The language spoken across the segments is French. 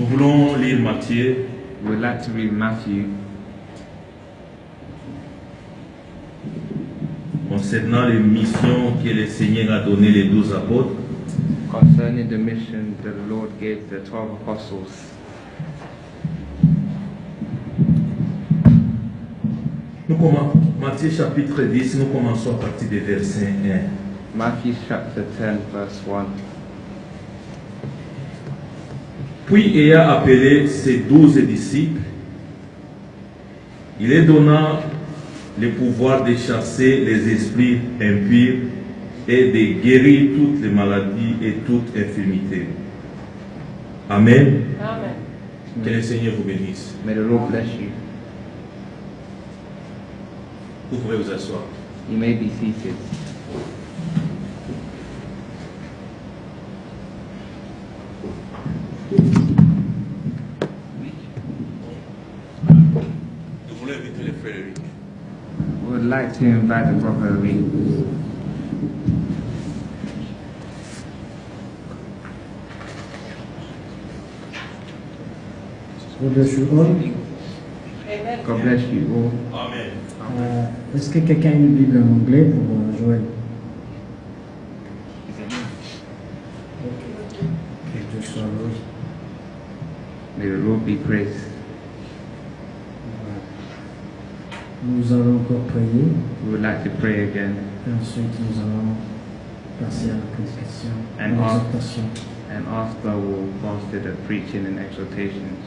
Nous voulons lire Matthieu. We would like to read Matthew Concernant les missions que le Seigneur a données les 12 apôtres. concerning the mission that the Lord gave the 12 apostles. Nous commençons Matthieu chapitre 10, nous commençons à partir du verset 1. Matthew chapter 10 verse 1. Puis ayant appelé ses 12 disciples, il les donna le pouvoir de chasser les esprits impurs et de guérir toutes les maladies et toute infirmité. Amen. Amen. Que le Seigneur vous bénisse. May the Lord bless you. Vous pouvez vous asseoir. You may be seated. Nous voulons inviter le frère Eric. We would like to invite the brother Rick. God bless you all. Amen. God bless you all. Amen. Est-ce que quelqu'un a une Bible en anglais pour Joël? Okay, just follow. May the Lord be praised. Nous allons encore prier. We would like to pray again Et ensuite, nous allons passer à la prédication, à And l'exhortation. and after we'll pass to the preaching and exhortations.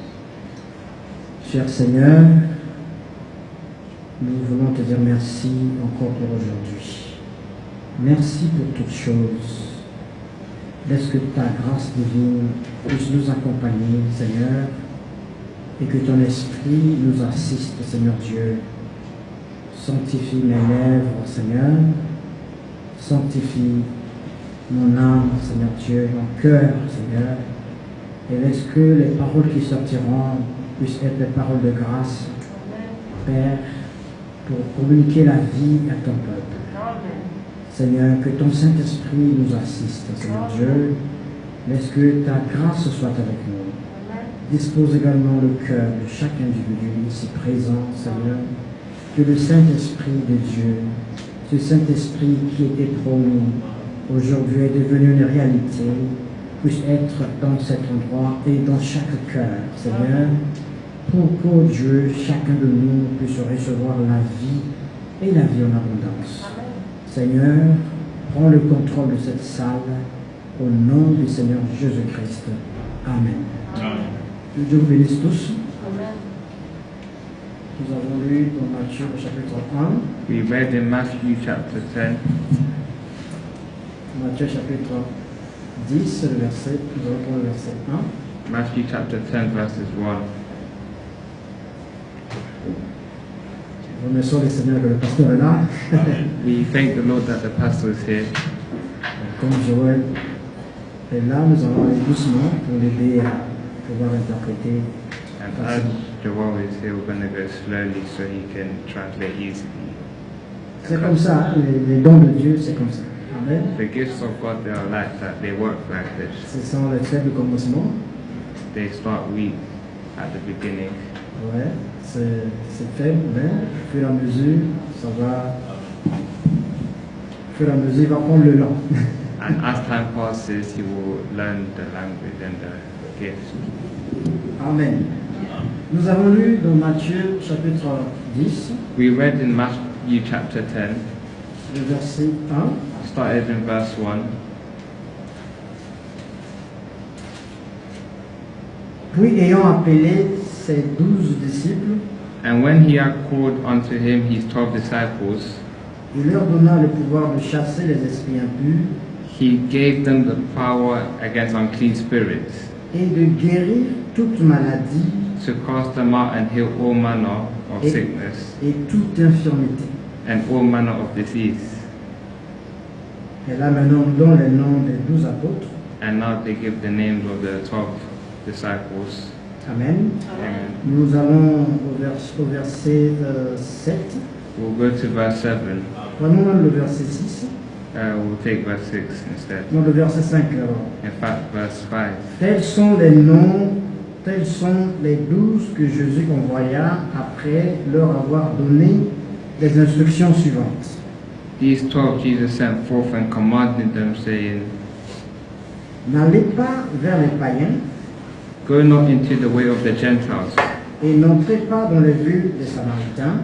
Cher Seigneur, nous voulons te dire merci encore pour aujourd'hui. Merci pour toutes choses. Laisse que ta grâce divine puisse nous accompagner, Seigneur, et que ton esprit nous assiste, Seigneur Dieu. Sanctifie mes lèvres, Seigneur. Sanctifie mon âme, Seigneur Dieu, mon cœur, Seigneur. Et laisse que les paroles qui sortiront puissent être des paroles de grâce, Père, pour communiquer la vie à ton peuple. Amen. Seigneur, que ton Saint-Esprit nous assiste, Seigneur Dieu. Laisse que ta grâce soit avec nous. Dispose également le cœur de chaque individu ici présent, Seigneur. Que le Saint-Esprit de Dieu, ce Saint-Esprit qui était promis, aujourd'hui est devenu une réalité, puisse être dans cet endroit et dans chaque cœur, Seigneur, pour que Dieu, chacun de nous, puisse recevoir la vie et la vie en abondance. Seigneur, prends le contrôle de cette salle au nom du Seigneur Jésus-Christ. Amen. Amen. Que Dieu vous bénisse tous. Amen. Nous avons lu dans Matthieu au chapitre 1, We read in Matthew chapter 10, Matthieu chapitre 10, le verset, nous allons prendre le verset 1. Matthew chapter 10 verses 1. Remercions le Seigneur que le pasteur est là. We thank the Lord that the pastor is here. Comme Joël est là, nous allons aller doucement pour l'aider à pouvoir interpréter. And as Joel is here, we're going to go slowly so he can translate easily. C'est comme ça, hein, les dons de Dieu, c'est comme ça. Amen. The gifts of God, they are like that. They work like this. Ce sont les faibles commencements. They start weak at the beginning. Ouais, c'est faible, mais au fur et à mesure, ça va. Au fur et à mesure, il va prendre le long. And as time passes, he will learn the language and the gifts. Amen. Nous avons lu dans Matthieu chapitre 10, We read in Matthew chapter 10, le verset 1. started in verse 1. Puis ayant appelé ses 12 disciples, And when he had called unto him his 12 disciples, il leur donna le pouvoir de chasser les esprits impurs he gave them the power against unclean spirits, et de guérir toute maladie to cast them out and heal all manner of et, sickness et toute infirmité. and all manner of disease. Et là maintenant, nous donnons les noms des 12 apôtres. And now they give the names of the 12 disciples. Amen. Amen. Nous allons au verset 7. We'll go to verse 7. Prenons même le verset 6. We'll take verse 6 instead. Non, le verset 5 alors. In fact, verse 5. Tels sont les noms tels sont les 12 que Jésus envoya après leur avoir donné les instructions suivantes. These 12 Jesus sent forth and commanded them, saying, N'allez pas vers les païens Go not into the way of the Gentiles, et n'entrez pas dans les villes des Samaritains.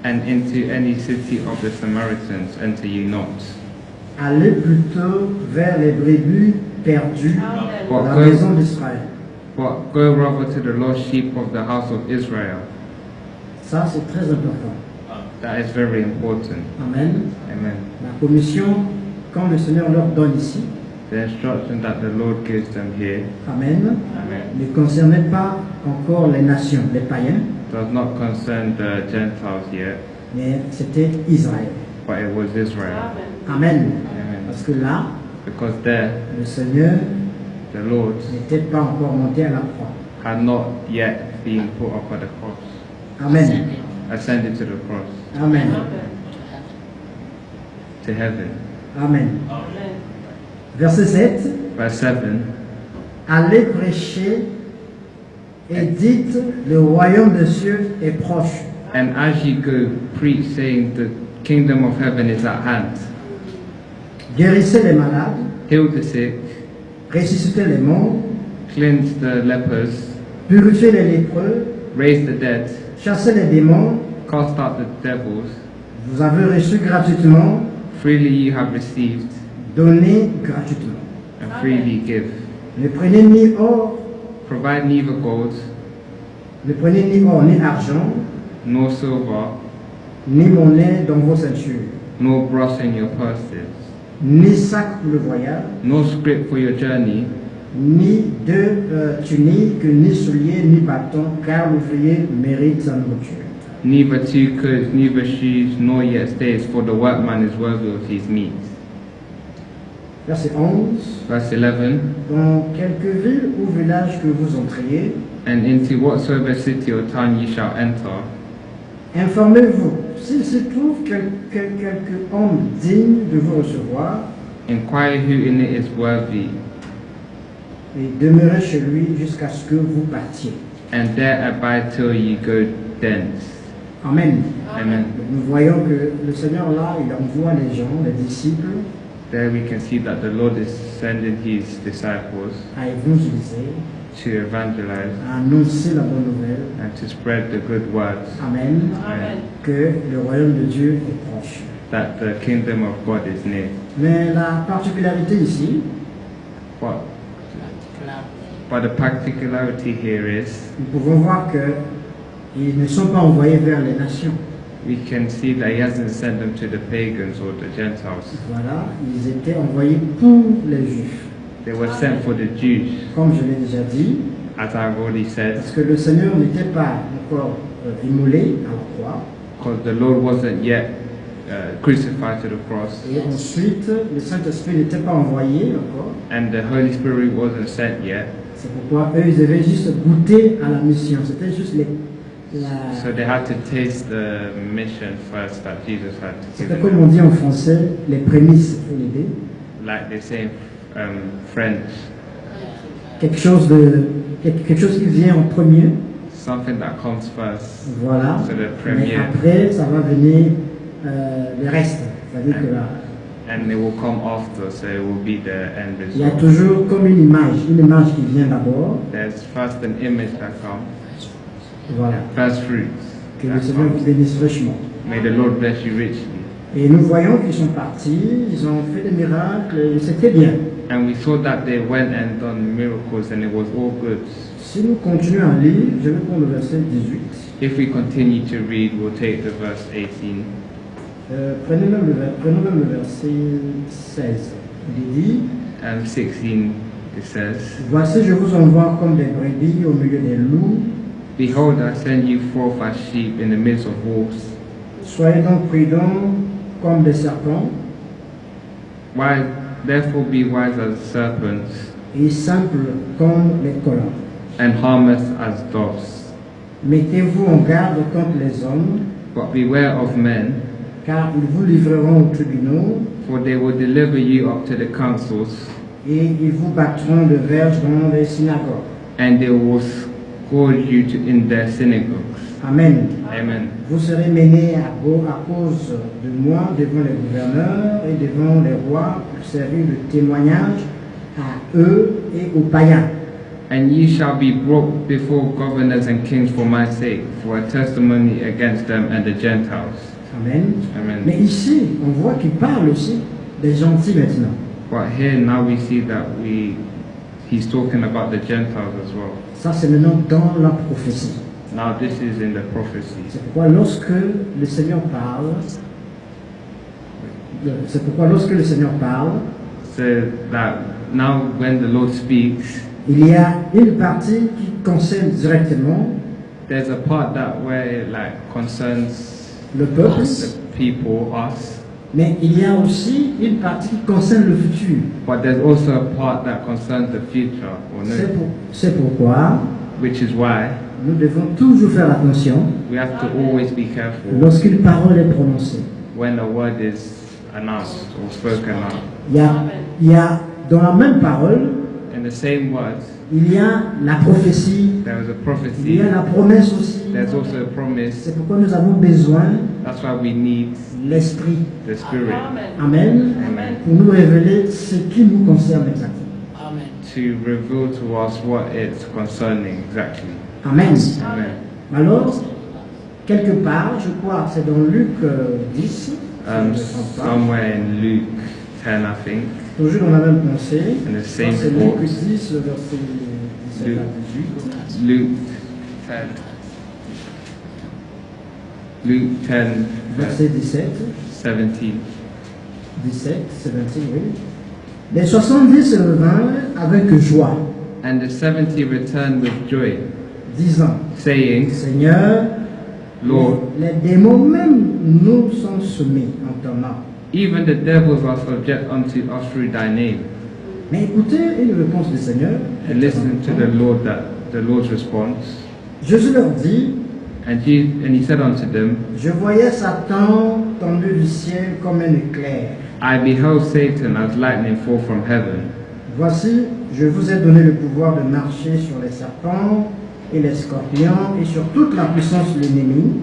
and into any city of the Samaritans enter ye not. Allez plutôt vers les brebis perdues de la maison d'Israël. But go rather to the lost sheep of the house of Israel. Ça, c'est très important. That is very important. Amen. Amen. La commission, quand le Seigneur leur donne ici, The instruction that the Lord gives them here, Amen, Amen, ne concernait pas encore les nations, les païens, does not concern the Gentiles yet, mais c'était Israël. but it was Israel. Amen. Amen. Parce que là, Because there, le Seigneur the Lord n'était pas encore monté à la croix. had not yet been put up at the cross, Amen. ascended to the cross, Amen. to heaven. Amen. Verset 7. Verse 7, Allez prêcher et dites, le royaume des cieux est proche. and as ye go, preach, saying, the kingdom of heaven is at hand. Guérissez les malades, Heal the sick, ressuscitez les morts, cleanse the lepers, purifiez les lépreux, raise the dead, chassez les démons. cast out the devils. Vous avez reçu gratuitement, Freely ye have received, donnez gratuitement. and freely give. Ne prenez ni or, Provide neither gold, ne prenez ni or ni argent, nor silver, ni monnaie dans vos ceintures, nor brass in your purses, ni sac pour le voyage, nor scrip for your journey, ni tunique, ni souliers, ni bâton, car l'ouvrier mérite sa nourriture. neither two coats, neither shoes, nor yet stays, for the workman is worthy of his meat. Verset 11. Verse 11, Dans quelque ville ou village que vous entriez, and into whatsoever city or town ye shall enter, informez-vous s'il se trouve quelque homme digne de vous recevoir, inquire who in it is worthy, et demeurez chez lui jusqu'à ce que vous partiez. and there abide till ye go thence. Amen. Amen. Nous voyons que le Seigneur là, il envoie les gens, les disciples, There we can see that the Lord is sending his disciples à évangéliser, to evangelize à annoncer la bonne nouvelle. and to spread the good words, Amen. Amen. Que le royaume de Dieu est proche. that the kingdom of God is near. Mais la particularité ici, But the particularity here is nous pouvons voir que ils ne sont pas envoyés vers les nations. we can see that he hasn't sent them to the pagans or the Gentiles. Voilà, ils étaient envoyés pour les Juifs. They were sent for the Jews, Comme je l'ai déjà dit, as I've already said, parce que le Seigneur n'était pas encore immolé à la croix. because the Lord wasn't yet crucified to the cross, Et ensuite, le Saint-Esprit n'était pas envoyé encore. and the Holy Spirit wasn't sent yet. C'est pourquoi eux, ils avaient juste goûté à la mission. C'était juste So they had to taste the mission first that Jesus had to give c'était them. comme on dit en français, les prémices, pour l'aider. Like they say in French, Quelque chose qui vient en premier. something that comes first. Voilà. So the Mais premier, après, ça va venir le reste. C'est-à-dire que là, and it will come after, so it will be the end il y a result. toujours comme une image qui vient d'abord. There's first an image that comes, Voilà. first fruits. Que le that Seigneur vous comes. bénisse fraîchement. May the Lord bless you richly. Et nous voyons qu'ils sont partis, ils ont fait des miracles, et c'était bien. And we saw that they went and done miracles, and it was all good. Si nous continuons à lire, je vais prendre le verset 18. If we continue to read, we'll take the verse 18. Prenons même le verset 16. Il dit, 16 it says, voici je vous envoie comme des brebis au milieu des loups. Behold, I send you forth as sheep in the midst of wolves. Soyez donc prudents comme des serpents Why, therefore be wise as serpents, et simples comme les colons. and harmless as doves. Mettez-vous en garde contre les hommes, But beware of men, car ils vous livreront aux tribunaux for they will deliver you up to the councils, et ils vous battront de verge dans les synagogues. and they will scourge you in their synagogues. Amen. Amen. Vous serez menés à cause de moi devant les gouverneurs et devant les rois pour servir de témoignage à eux et aux païens. And ye shall be brought before governors and kings for my sake, for a testimony against them and the Gentiles. Amen. Amen. Mais ici, on voit qu'il parle aussi des gentils maintenant. But here now we see that he's talking about the Gentiles as well. Ça, c'est maintenant dans la prophétie. Now this is in the prophecy. C'est pourquoi lorsque le Seigneur parle, So that now when the Lord speaks, il y a une partie qui concerne directement there's a part that where it like concerns le peuple, the people, us, mais il y a aussi une partie qui concerne le futur. but there's also a part that concerns the future, or no, C'est pourquoi which is why nous devons toujours faire attention we have to always be careful lorsqu'une parole est prononcée. when a word is announced or spoken out. Il y a dans la même parole, In the same words, il y a la prophétie, there is a il prophecy, y a la promesse aussi. there's also a promise. C'est pourquoi nous avons besoin That's why we need l'Esprit. the Spirit Amen. Amen. Pour nous révéler ce qui nous concerne exactement. to reveal to us what it's concerning exactly. Amen. Amen. Alors, quelque part, je crois, c'est dans Luc 10, si je ne me trompe pas. Somewhere in Luke 10, I think, Toujours dans la même pensée. in the Ça, same c'est book, Luc 10, le verset 17 à 18. Luke 10. Luke 10, Verset 17. 17. 17, 17, oui. Les 70 revinrent avec joie, And the 70 returned with joy, disant, saying, Seigneur, Lord, les démons même nous sont soumis en ton nom. even the devils are subject unto us through thy name. Mais écoutez une réponse du Seigneur. And listen to the Lord's response. Jésus leur dit, And he said unto them, je voyais Satan tomber du ciel comme un éclair. I beheld Satan as lightning fall from heaven. Voici, je vous ai donné le pouvoir de marcher sur les serpents et les scorpions et sur toute la puissance de l'ennemi.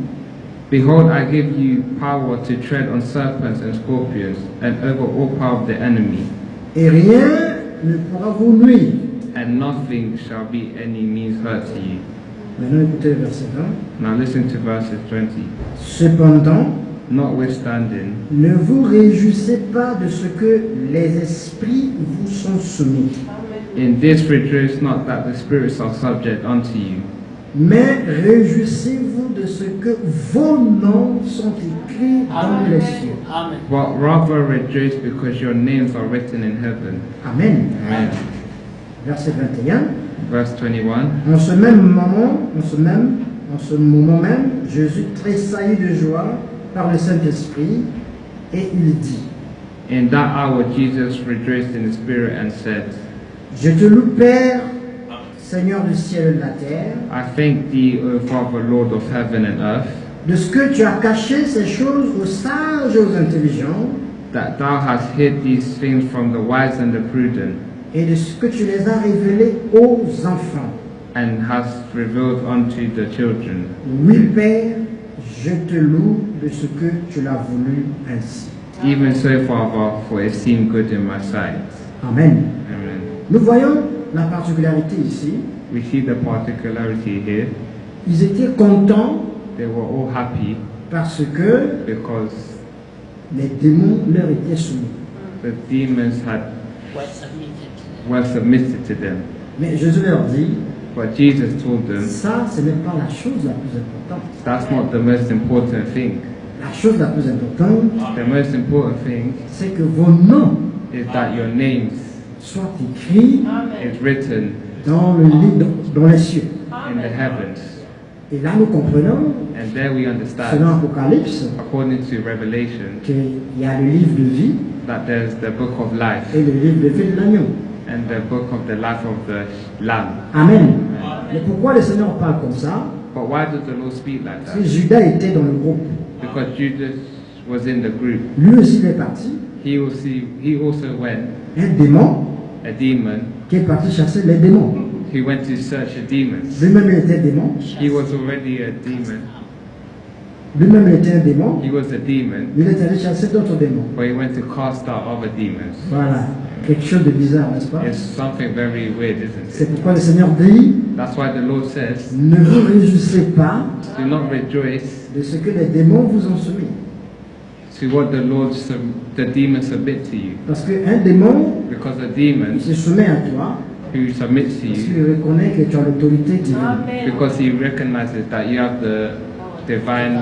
Behold, I give you power to tread on serpents and scorpions, and over all power of the enemy, Et rien ne pourra vous nuire. and nothing shall be any means hurt to you. Maintenant écoutez le verset 20. Now listen to verses 20. Cependant, Notwithstanding, ne vous réjouissez pas de ce que les esprits vous sont soumis, in this rejoice not that the spirits are subject unto you, mais réjouissez-vous de ce que vos noms sont écrits dans les cieux. but rather rejoice because your names are written in heaven. Amen. Amen. Verset 21. Verse 21. En ce moment même, Jésus tressaillit de joie par le Saint-Esprit et il dit, In that hour Jesus rejoiced in the spirit and said, je te loue Père, Seigneur du ciel et de la terre, I thank thee, O Father, Lord of heaven and earth, de ce que tu as caché ces choses aux sages et aux intelligents, that thou hast hid these things from the wise and the prudent, et de ce que tu les as révélés aux enfants. and hast revealed unto the children. Oui, Père, je te loue de ce que tu l'as voulu ainsi. Even so, Father, for it seemed good in my sight. Amen. Amen. Nous voyons la particularité ici. We see the particularity here. Ils étaient contents They were all happy parce que because les démons leur étaient soumis. the demons were submitted to them. Mais Jésus leur dit, But Jesus told them, ça, ce n'est pas la chose la plus importante. that's not the most important thing. La chose la plus importante, The most important thing c'est que vos noms is that your names soient écrits is written dans le livre, dans les cieux. in the heavens. Et là, nous comprenons, And there we selon understand, Apocalypse, according to Revelation, qu'il y a le livre de vie that there's the book of life et le livre de vie de l'agneau. and the book of the life of the Lamb. Amen. Mais pourquoi le Seigneur parle comme ça? But why does the Lord speak like Parce que that? Judas était dans le groupe. Because Judas was in the group. Lui aussi il est parti. He also went, Un démon a demon, qui est parti chasser les démons. He went to search the demons. Lui-même, il était démon. He was already a demon. Lui-même, il était un démon. He was a demon, Il est allé chasser d'autres démons. but he went to cast out other demons. Voilà. Quelque chose de bizarre, n'est-ce pas? It's something very weird, isn't C'est it? pourquoi le Seigneur dit, That's why the Lord says, ne vous réjouissez pas do not rejoice de ce que les démons vous ont soumis. to what the demons submit to you. Parce qu'un démon, Because a il demon se soumet à toi who submits to parce you, qu'il reconnaît que tu as l'autorité divine. because he recognizes that you have the divine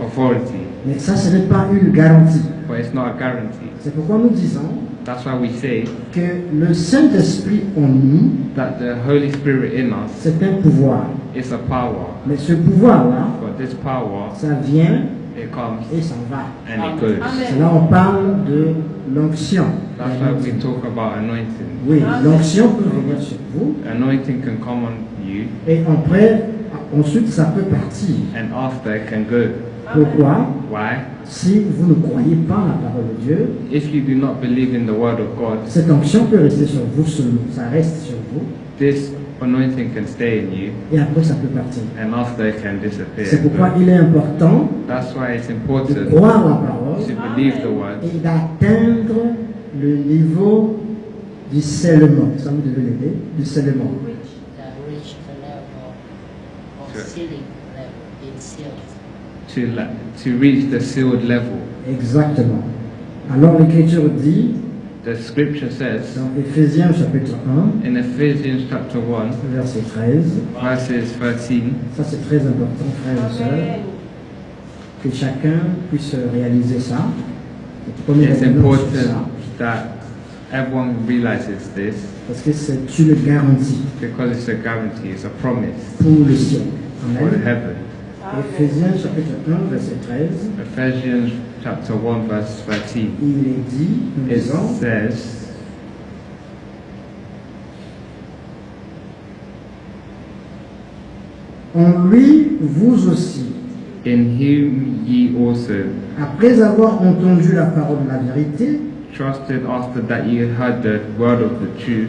authority, Mais ça, ce n'est pas une garantie. but it's not a guarantee. C'est pourquoi nous disons That's why we say que le Saint-Esprit en nous, that the Holy Spirit in us c'est un pouvoir. is a power, Mais ce pouvoir-là, but this power, ça vient it comes et s'en va. and it goes. C'est là on parle de l'onction. That's why we talk about anointing. Oui, l'onction peut venir sur vous Anointing can come on you, et ensuite ça peut partir. and after it can go. Pourquoi? Why? Si vous ne croyez pas en la parole de Dieu, If you do not believe in the word of God, cette onction peut rester sur vous seulement. Ça reste sur vous this anointing can stay in you, et après ça peut partir. and after it can C'est disappear. pourquoi il est important That's why it's de important croire la parole to believe the word et d'atteindre le niveau du scellement. Ça vous devez l'aider, du scellement. That reach the level of sealing level, being sealed. to reach the sealed level. Exactement. Alors l'Écriture dit, The scripture says dans Éphésiens chapitre 1, in Ephesians chapter 1, verset 13, verses 13, ça c'est très important, frères et sœurs, que chacun puisse réaliser ça. Le premier it's événement sur important ça, that everyone realizes this parce que c'est une garantie because it's a guarantee, it's a promise pour le ciel. for the Amen. heaven. Éphésiens chapitre 1, verset 13, Ephesians chapter 1, verse 13. il est dit, nous It disons, says, en lui, vous aussi, in whom ye also après avoir entendu la parole de la vérité, trusted after that ye heard the word of the truth,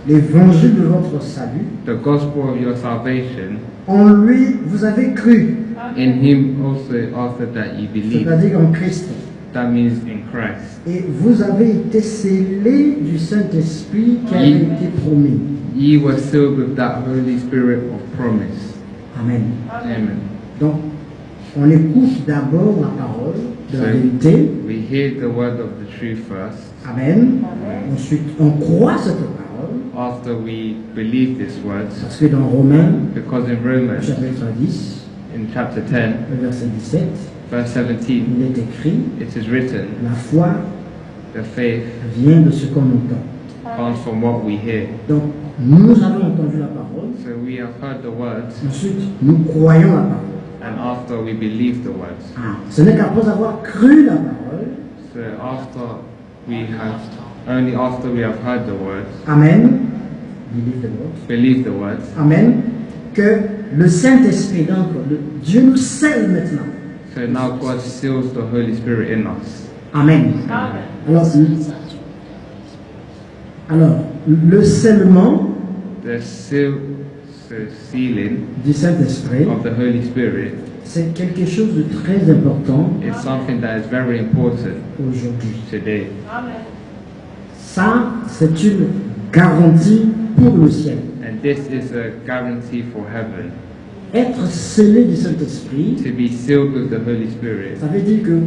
l'évangile de votre salut, the gospel of your salvation, en lui, vous avez cru, in him also after that ye believed. c'est-à-dire en Christ. That means in Christ. Et vous avez été scellés du Saint-Esprit qui avait été promis. Ye were sealed with that Holy Spirit of promise. Amen. Amen. Donc, on écoute d'abord la parole de la So, vérité. we hear the word of the truth first. Amen. Ensuite, on croit cette parole. After we believe this word, Parce que dans Romains, because in Romans, chapitre 10, in chapter 10, verset 17, verse 17, il est écrit, it is written, la foi the faith vient de ce qu'on entend. comes from what we hear. Donc, nous avons entendu la parole. So we have heard the words, Ensuite, nous croyons la parole. and after we believe the words. Ah, ce n'est qu'après avoir cru la parole, So after only after we have heard the words, Amen, believe the Lord. believe the words, Amen, que le Saint-Esprit, donc Dieu nous scelle maintenant. so now God seals the Holy Spirit in us. Amen. Alors, le scellement The sealing du Saint-Esprit, of the Holy Spirit c'est quelque chose de très important is something that is very important aujourd'hui. today. Ça, c'est une garantie pour le ciel. And this is a guarantee for heaven. Être scellé du Saint-Esprit, To be sealed with the Holy Spirit. ça veut dire que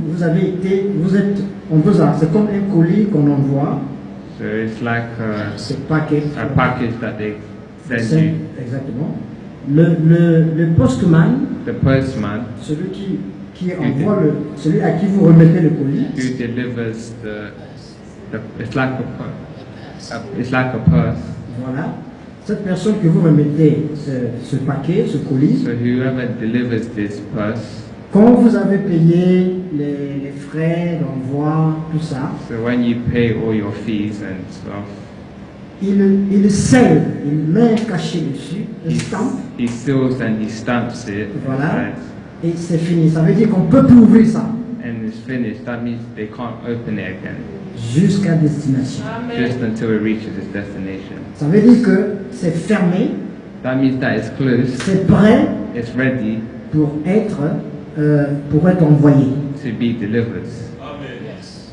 c'est comme un colis qu'on envoie, So it's like c'est paquet. a package that they send you. Exactement. Le postman, The postman celui qui envoie celui à qui vous remettez le colis, who delivers it's like a purse. voilà. Cette personne que vous remettez ce paquet, ce colis, So whoever delivers this purse, quand vous avez payé les frais d'envoi, tout ça, so when you pay all your fees and stuff, il scelle, il met un cachet dessus, un stamp, he seals and he stamps it. voilà, et c'est fini. Ça veut dire qu'on peut plus ouvrir ça And it's finished. That means they can't open it again, jusqu'à destination. just until it reaches its destination. Ça veut dire que c'est fermé That means that it's close, c'est prêt it's ready pour être envoyé. to be delivered. Yes.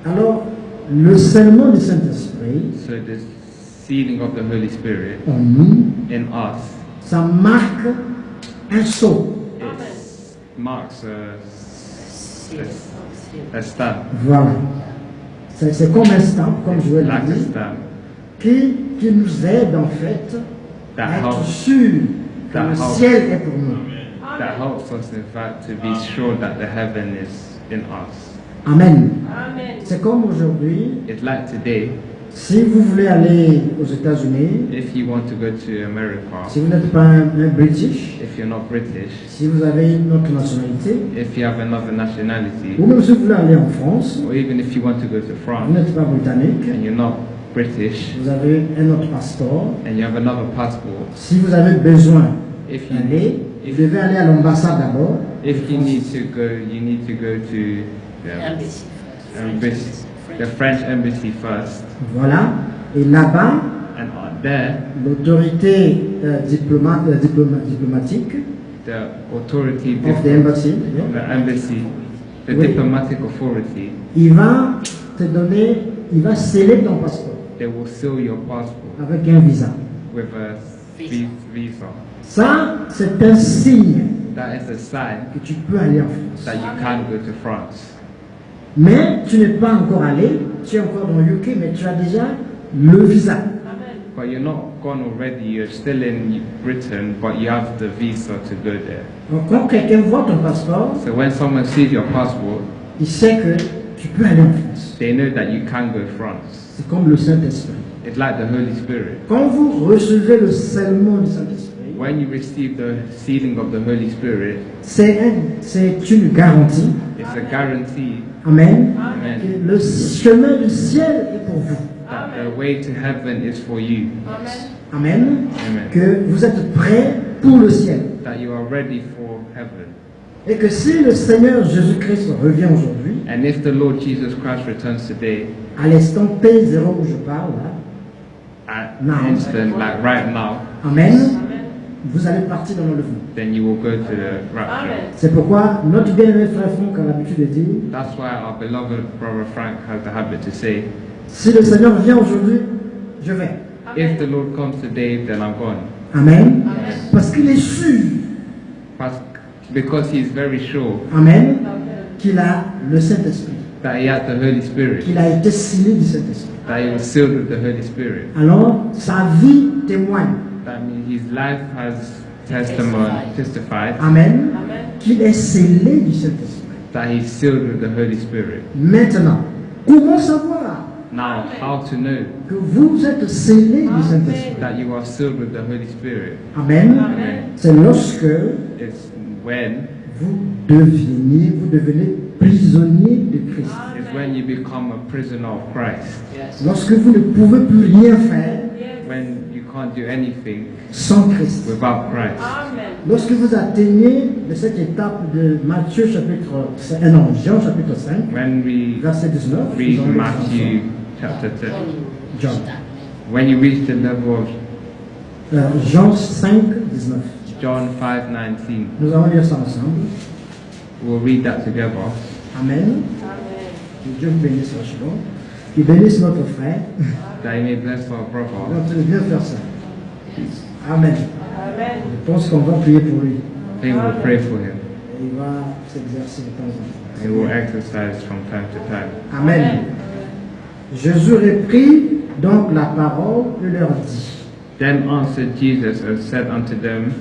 Alors, le scellement du Saint-Esprit So the sealing of the Holy Spirit en nous, in us, ça marque un saut. it marks Seal. Seal. a stamp, Voilà. C'est comme un stamp, comme je like l'ai a dit, stamp qui nous aide en fait that à être helps, sûr que that le helps. ciel est pour nous. that helps us in fact to be sure that the heaven is in us. Amen. Amen. C'est comme aujourd'hui, It's like today, si vous voulez aller aux États-Unis, if you want to go to America, si vous n'êtes pas un British, if you're not British, si vous avez une autre nationalité, if you have another nationality, ou même si vous voulez aller en France, or even if you want to go to vous France n'êtes pas britannique, and you're not British vous avez un autre passeport. and you have another passport, Si vous avez besoin if you d'aller, vous devez aller à l'ambassade d'abord. if you need to go, you need to go to the Embassy first. embassy, the French embassy first, Voilà. Et là-bas, and there l'autorité diplomatique the authority of the embassy, the embassy, the Oui. diplomatic authority, il va te donner, il va sceller ton passeport they will seal your passport avec un visa. with a visa. Ça, c'est un signe That is a sign que tu peux aller en France. that you can go to France. Mais tu n'es pas encore allé, tu es encore dans le UK, mais tu as déjà le visa. But you're not gone already, you're still in Britain, but you have the visa to go there. Donc quand quelqu'un voit ton passeport, So when someone sees your passport, il sait que tu peux aller en France. they know that you can go France. C'est comme le Saint-Esprit. It's like the Holy Spirit. Quand vous recevez le scellement du Saint-Esprit, When you receive the sealing of the Holy Spirit, c'est une garantie. it's a guarantee Amen. Amen. Que le chemin du ciel est pour vous. that the way to heaven is for you. Amen. Amen. Que vous êtes prêts pour le ciel. That you are ready for heaven. Et que si le Seigneur Jésus-Christ revient aujourd'hui, And if the Lord Jesus Christ returns today, à l'instant P0 où je parle, là, at Now. instant, like right now, Amen, vous allez partir dans l'enlèvement. then you will go to the rapture. C'est pourquoi notre bien-aimé frère Franck a l'habitude de dire, That's why our beloved brother Frank has the habit to say, si le Seigneur vient aujourd'hui, je vais. if the Lord comes today, then I'm gone. Amen. Parce qu'il est sûr, But because he's very sure Amen, qu'il a le Saint-Esprit, that he had the Holy Spirit, qu'il a été scellé du Saint-Esprit. that he was sealed with the Holy Spirit. Alors, sa vie témoigne, That means his life has testified Amen, qu'il est scellé du Saint-Esprit. that he's sealed with the Holy Spirit. Maintenant, comment savoir Now, how to know que vous êtes scellé du Saint-Esprit? that you are sealed with the Holy Spirit? Amen. Amen. C'est lorsque It's when vous devenez prisonnier de Christ. it's when you become a prisoner of Christ. Yes. Lorsque vous ne pouvez plus rien faire When you can't do anything sans Christ. without Christ. Lorsque vous atteignez de cette étape de Matthieu chapitre 5, non, Jean chapitre 5, When we verset 19, read nous allons lire ça Matthew ensemble. chapter 10, John. when you reach the level of Jean 5, 19. John 5:19, Nous allons lire ça ensemble. we'll read that together. Amen. Que Dieu vous bénisse vachement. Qu'il bénisse notre frère. That he may bless our On brother. va bien faire ça. Amen. Je pense qu'on va prier pour lui. I think we'll pray for him. Et il va s'exercer de temps en temps. He will exercise from time to time. Amen. Jésus reprit donc la parole et leur dit, Then answered Jesus and said unto them,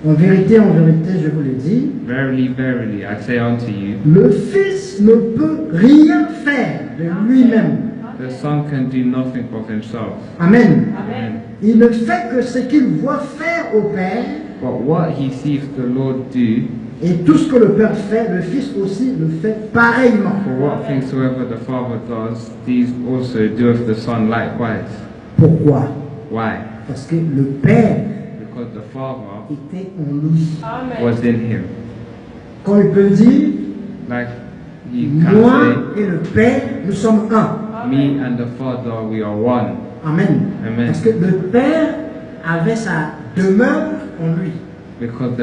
en vérité, je vous le dis, Verily, verily, I say unto you, le Fils ne peut rien faire de lui-même. the Son can do nothing of himself. Amen. Amen. Il ne fait que ce qu'il voit faire au Père, But what he sees the Lord do, et tout ce que le Père fait, le Fils aussi le fait pareillement. for what things soever the Father does, these also doeth the Son likewise. Pourquoi? Why? Parce que le Père Because the Father était en lui. was in him. Quand il peut dire, Like he moi can et le Père, nous sommes un. say, me and the Father, we are one. Amen. Amen. Parce que le Père avait sa demeure en lui. because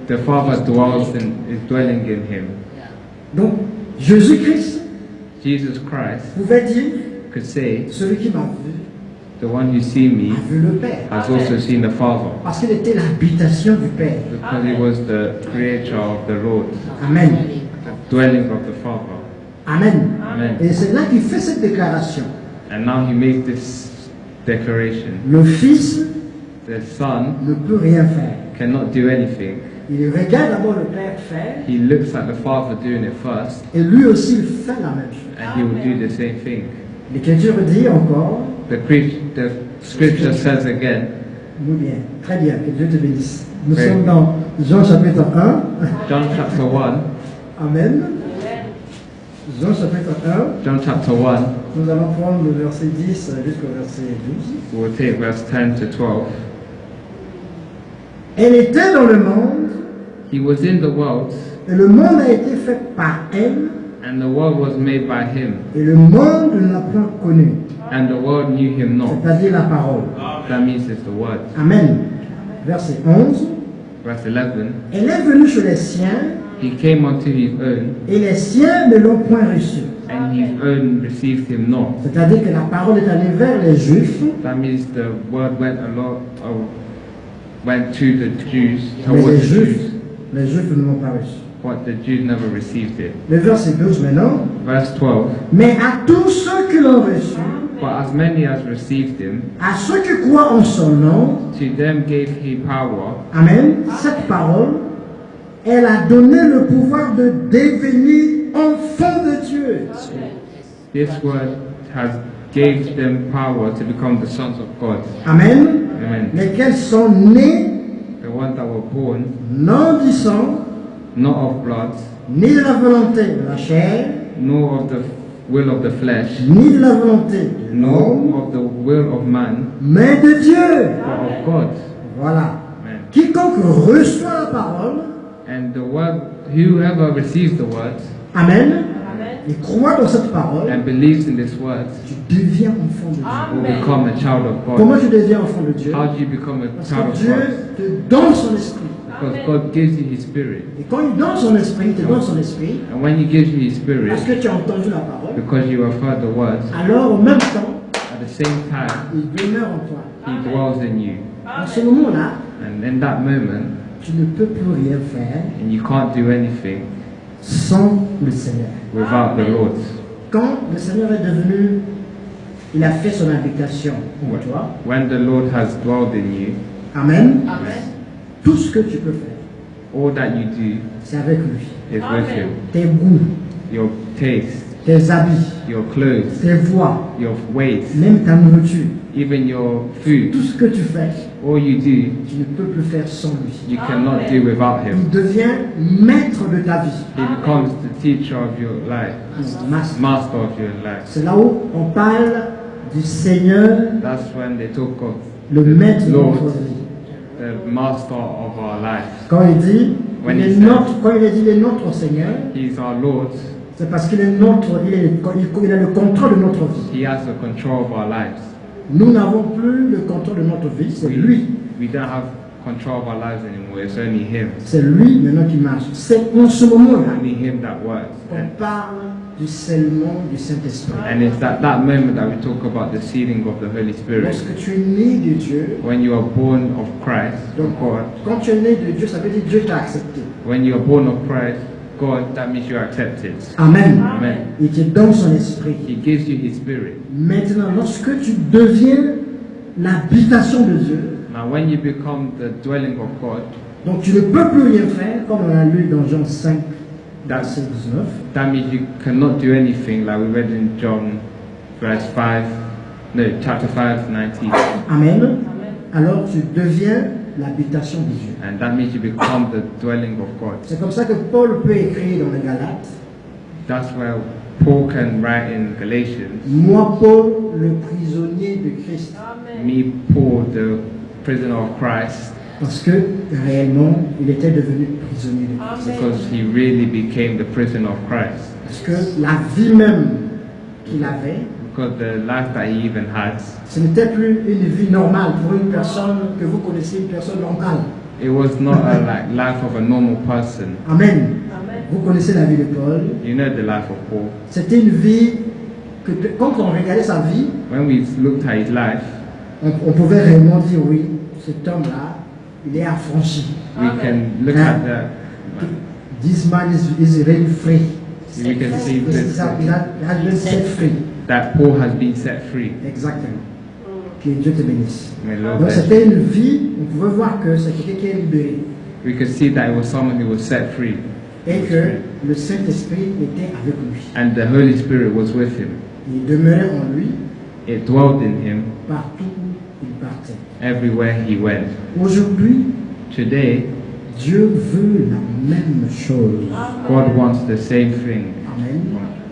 the Father is dwelling in him. Yeah. Donc, Jésus-Christ Jesus Christ pouvait dire, could say, celui qui m'a vu the one who see me a vu le Père. has also seen the Father, Parce qu'il était l'habitation du Père. because he was the creator of the Lord, Amen. the dwelling of the Father. Amen. Amen. Et c'est là qu'il fait cette déclaration. And now he makes this declaration. Le Fils The Son ne peut rien faire. cannot do anything. Il regarde d'abord le Père faire, He looks at the Father doing it first, et lui aussi il fait la même chose. and he will do the same thing. L'Écriture dit encore, The scripture says again, muy bien, très bien, que Dieu te bénisse. Nous Oui. sommes dans Jean chapitre 1. John chapter 1, Amen. Jean chapitre 1. John chapter 1, Nous allons prendre le verset 10 jusqu'au verset 12. we'll take verse 10 to 12. Elle était dans le monde, He was in the world, et le monde a été fait par elle, and the world was made by him, et le monde ne l'a point connu. and the world knew him not. C'est-à-dire la parole. That means it's the word. Amen. Verset 11. Verse 11, Elle est venue chez les siens, he came unto his own, et les siens ne l'ont point reçu. and his own received him not. C'est-à-dire que la parole est allée vers les Juifs, That means the word went to the Jews, mais towards les the Juifs, Jews, les Juifs ne l'ont pas reçu. but the Jews never received it. Le verset 12 maintenant. Verse 12, Mais à tous ceux qui l'ont reçu, but as many as received him, à ceux qui croient en son nom, to them gave he power, Amen, cette parole, elle a donné le pouvoir de devenir enfants de Dieu. this word has gave them power to become the sons of God. Amen. Amen. Lesquels sont nés The ones that were born, non du sang, not of blood, ni de la volonté de la chair, nor of the will of the flesh, ni de la volonté de nor l'homme, of the will of man, mais de Dieu. but of God. Voilà. Amen. Quiconque reçoit la parole, And the word, whoever receives the word Amen, et croit dans cette parole, and believes in this word tu deviens enfant de Dieu. will become a child of Comment God. tu deviens enfant de Dieu? How do you become a Parce child que of Dieu God? te donne son esprit. Because God gives you His Spirit. Et quand il donne son esprit, il te donne son esprit, And when He gives you His Spirit, parce que tu as entendu la parole, because you have heard the word, alors en même temps, at the same time, il demeure en toi. He dwells in you. En ce moment-là, And in that moment, tu ne peux plus rien faire and you can't do anything sans le Seigneur. without the Lord. Quand le Seigneur est devenu, il a fait son habitation en toi, When the Lord has dwelled in you, Amen, Amen. tout ce que tu peux faire, all that you do c'est avec lui. is with Him. Tes goûts, Your taste, tes habits, your clothes, tes voix, your ways, même ta nourriture, even your food, tout ce que tu fais, all you do, tu ne peux plus faire sans lui. you cannot do without Il Him. devient maître de ta vie. He becomes the teacher of your life, Master. master of your life. C'est là où on parle du Seigneur, That's when they talk of le maître de Lord, notre vie. the master of our life. Quand il dit, When il he est said- notre, quand il a dit il est notre Seigneur, He's our Lord. c'est parce qu'il est notre, il a le contrôle de notre vie. He has the control of our lives. Nous n'avons plus le contrôle de notre vie, c'est lui. We don't have control of our lives anymore. It's only Him. C'est lui maintenant qui marche. C'est en ce moment-là Only Him that works. qu'on parle du scellement du Saint-Esprit. And it's at that moment that we talk about the sealing of the Holy Spirit. Lorsque tu es né de Dieu, When you are born of Christ, donc of God, quand tu es né de Dieu, ça veut dire Dieu t'a accepté. when you are born of Christ, God, that means you are accepted. Amen. Amen. Il te donne son esprit. He gives you His Spirit. Maintenant, lorsque tu deviens l'habitation de Dieu, Now, when you become the dwelling of God, donc tu ne peux plus rien faire, comme on a lu dans Jean 5, verset 19. that means you cannot do anything, like we read in John, chapter 5, 19. Amen. Alors tu deviens l'habitation de Dieu. And that means you become the dwelling of God. C'est comme ça que Paul peut écrire dans les Galates, That's where Paul can write in Galatians, moi Paul, le prisonnier de Christ. me, Paul, the prisoner of Christ, Parce que réellement, il était devenu prisonnier de Christ. because he really became the prisoner of Christ. Parce que la vie même qu'il avait, because the life that he even had, ce n'était plus une vie normale pour une personne que vous connaissez, une personne normale. it was not a like life of a normal person. Amen. Vous connaissez la vie de Paul. You know the life of Paul. C'était une vie que quand on regardait sa vie, When we looked at his life, on pouvait réellement dire oui, cet homme-là, il est affranchi. we can look at that. This man is really free. We can see Il a been set free. that Paul has been set free. Exactement. Que Dieu te bénisse. May the Lord Donc bless you. c'était une vie, on pouvait voir que c'est quelqu'un qui est libéré We could see that it was someone who was set free, et que le Saint-Esprit était avec lui. and the Holy Spirit was with him. Il demeurait en lui It dwelled in him partout où il partait. everywhere he went. Aujourd'hui, Today, Dieu veut la même chose. God wants the same thing Amen.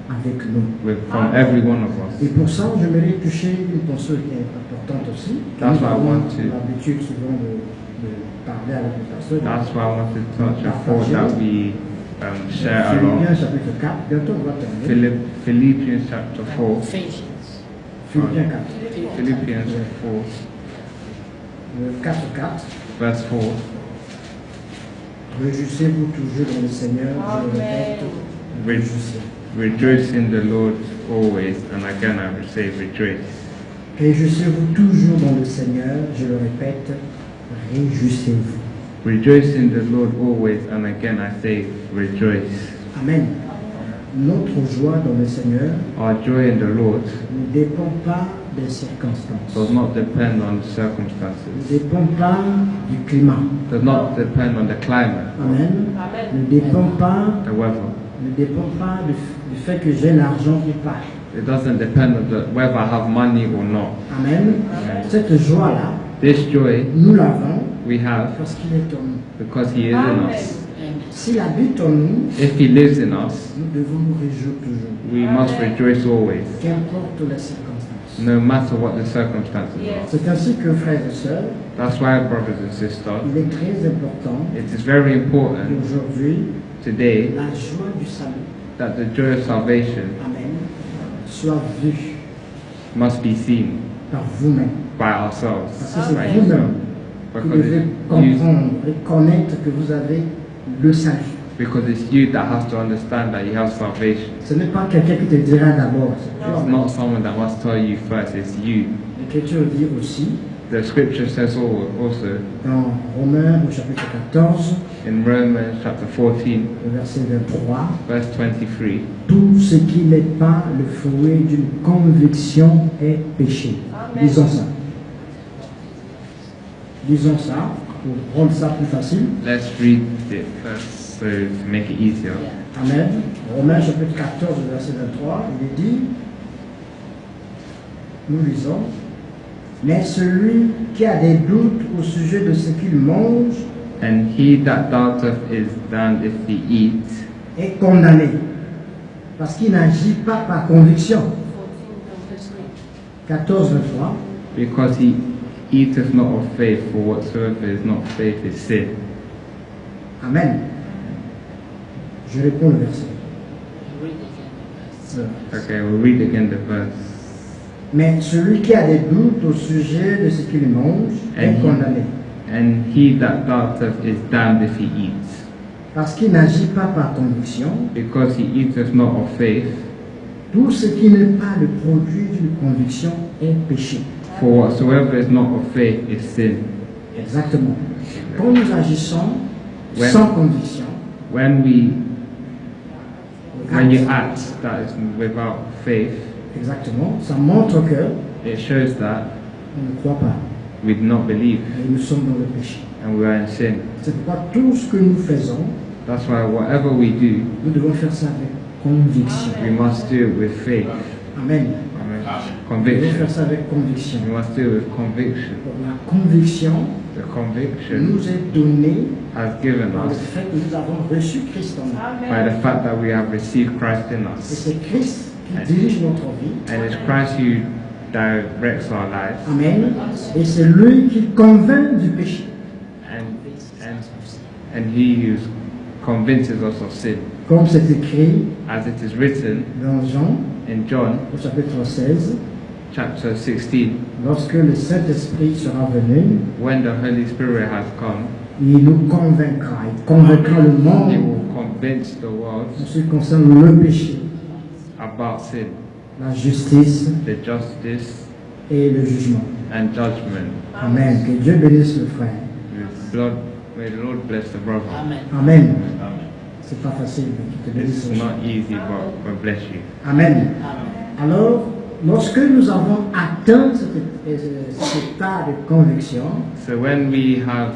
Avec nous. from every one of Et us. pour ça, j'aimerais toucher une pensée qui est importante aussi. That's Nous what I avons want to- l'habitude souvent de parler avec les personnes. That's why I wanted to touch a thought that we share along. Philippiens chapitre 4, bientôt on va terminer. Philippians chapter 4. Ephesians. Philippiens 4. Philippians 4, Le 4, verse 4. Réjouissez-vous toujours dans le Seigneur, je le répète. Re- Réjouissez. Rejoice in the Lord always, and again I will say rejoice. Réjouissez-vous toujours dans le Seigneur, je le répète. Réjouissez-vous. Rejoice in the Lord always, and again I say rejoice. Amen. Notre joie dans le Seigneur Our joy in the Lord ne dépend pas des circonstances. does not depend on Ne circumstances, dépend pas du climat. does not depend on the climate, Amen. Ne dépend pas, the weather. ne dépend pas du fait que j'ai l'argent ou pas. It doesn't depend on whether I have money or not. Amen. Cette joie-là, This joy nous l'avons we have parce qu'il est en nous. because He is in us. Amen. S'il habite en nous, If He lives in us, nous devons nous réjouir toujours, we must rejoice always, qu'importe les circonstances. no matter what the circumstances are. C'est ainsi que, frères et sœurs, That's why, brothers and sisters, il est très important it is very important qu'aujourd'hui, today la joie du salut, that the joy of salvation Amen, soit vue must be seen par vous-même. by ourselves, Parce que by c'est vous-même yourself. qui Because devez it's, comprendre et connaître que vous avez le salut. because it's you that has to understand that you have salvation. Ce n'est pas quelqu'un qui te dira d'abord. It's not someone that must tell you first, it's you. L'Écriture dit aussi, The scripture says also dans Romains au chapitre 14, in Romans chapter 14, le verset 23, verse 23, tout ce qui n'est pas le fruit d'une conviction est péché. Lisons ça. Lisons ça pour rendre ça plus facile. let's read it first so to make it easier. Amen. Romains chapitre 14, verset 23, il est dit, nous lisons, mais celui qui a des doutes au sujet de ce qu'il mange And he that doubteth is damned if he eat, est condamné, parce qu'il n'agit pas par conviction. 14, 23. because he eateth not of faith, for whatsoever is not faith is sin. Amen. Je réponds le verset. Read again the verse. Okay, we'll read again the verse. Mais celui qui a des doutes au sujet de ce qu'il mange est And condamné, and he that doubteth is damned if he eats, parce qu'il n'agit pas par conviction. because he eateth not of faith, Tout ce qui n'est pas le produit d'une conviction est péché. for whatsoever is not of faith is sin. Exactement. Quand nous agissons When- sans conviction, When you acte, act that is without faith, exactement, ça montre que it shows that on ne croit pas we do not believe et nous sommes dans le péché. and we are in sin. C'est pourquoi tout ce que nous faisons, That's why whatever we do, nous devons faire ça avec conviction. we must do it with faith. Amen. Amen. Nous devons faire Conviction. ça avec conviction. We must do it with conviction. Donc, la conviction The conviction nous est donnée has given par le us fait que nous avons reçu Christ en nous. by the fact that we have received Christ in Et us. c'est Christ qui dirige notre vie. And it's Christ who directs our lives. Amen. Et c'est lui qui convainc du péché. And he who convinces us of sin. comme c'est écrit as it is written dans Jean in John au chapitre 16, chapter 16, lorsque le Saint-Esprit sera venu, when the Holy Spirit has come, il nous convaincra, il convaincra le He monde will convince the world en ce qui concerne le péché, about sin, la justice the justice et le jugement. and judgment. Amen. Que Dieu bénisse le frère. May the Lord bless the brother. Amen. Amen. Amen. C'est pas facile, mais qu'il te bénisse. It's not easy, but God bless you. Amen. Amen. Alors, lorsque nous avons atteint cet état de conviction, So when we have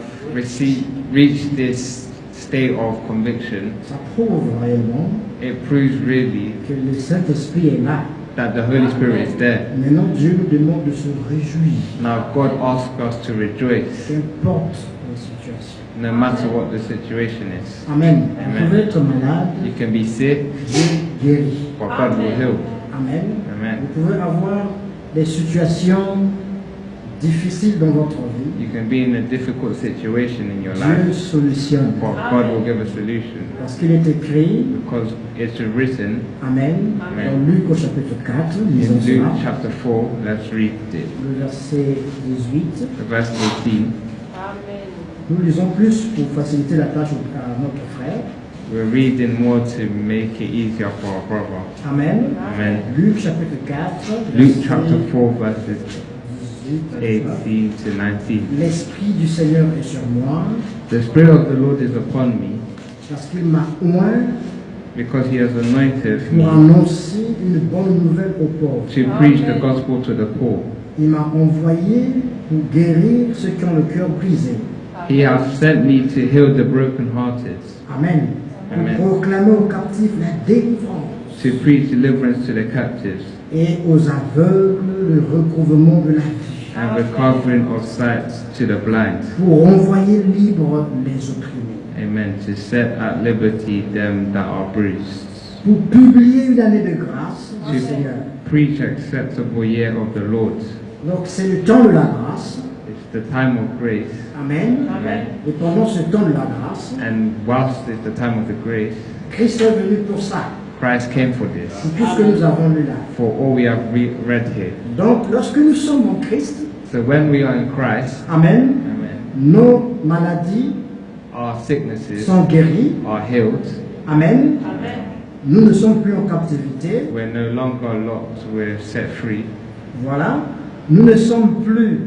reached this state of conviction, ça prouve réellement it proves really que le Saint-Esprit est là. that the Holy Spirit is there. Maintenant, Dieu nous demande de se réjouir, Now God asks us to rejoice, qu'importe les situations. no matter what the situation is. Amen. Vous Amen. pouvez être malade, You can be sick, Dieu guérit. but God will heal. Amen. Amen. Vous pouvez avoir des situations difficiles dans votre vie. You can be in a difficult situation in your Dieu life, solutionne. but God will give a solution. Parce qu'il est écrit, Because it's written Amen, Amen. dans Luc au chapitre 4, lisons in Luke cela, chapter 4, let's read it. le verset 18. Verse 18. Nous lisons plus pour faciliter la tâche à notre frère. We're reading more to make it easier for our brother. Amen. Amen. Luc chapitre 4, Luke verset chapter 4, verses 18. 18 to 19. L'Esprit du Seigneur est sur moi, The Spirit of the Lord is upon me, parce qu'il m'a oint because He has anointed pour me annoncer une bonne nouvelle aux pauvres. to preach the gospel to the poor. Il m'a envoyé pour guérir ceux qui ont le cœur brisé. He has sent me to heal the brokenhearted, Amen. Amen. Pour proclamer aux captifs la délivrance to preach deliverance to the captives, et aux aveugles le recouvrement de la vie, and recovering of sight to the blind. pour envoyer libres les opprimés, Amen. To set at liberty them that are bruised. pour publier une année de grâce du To Seigneur. preach acceptable year of the Lord. Donc c'est le temps de la grâce. It's the time of grace. Amen. Amen. Et pendant ce temps de la grâce, And whilst it's the time of the grace, Christ est venu pour ça, Christ came for this. pour tout ce que nous avons lu là. For all we have read here. Donc lorsque nous sommes en Christ, So when we are in Christ, Amen, Amen, nos maladies our sicknesses sont guéries. are healed. Amen. Nous ne sommes plus en captivité. We're no longer locked. We're set free. Voilà. Nous ne sommes plus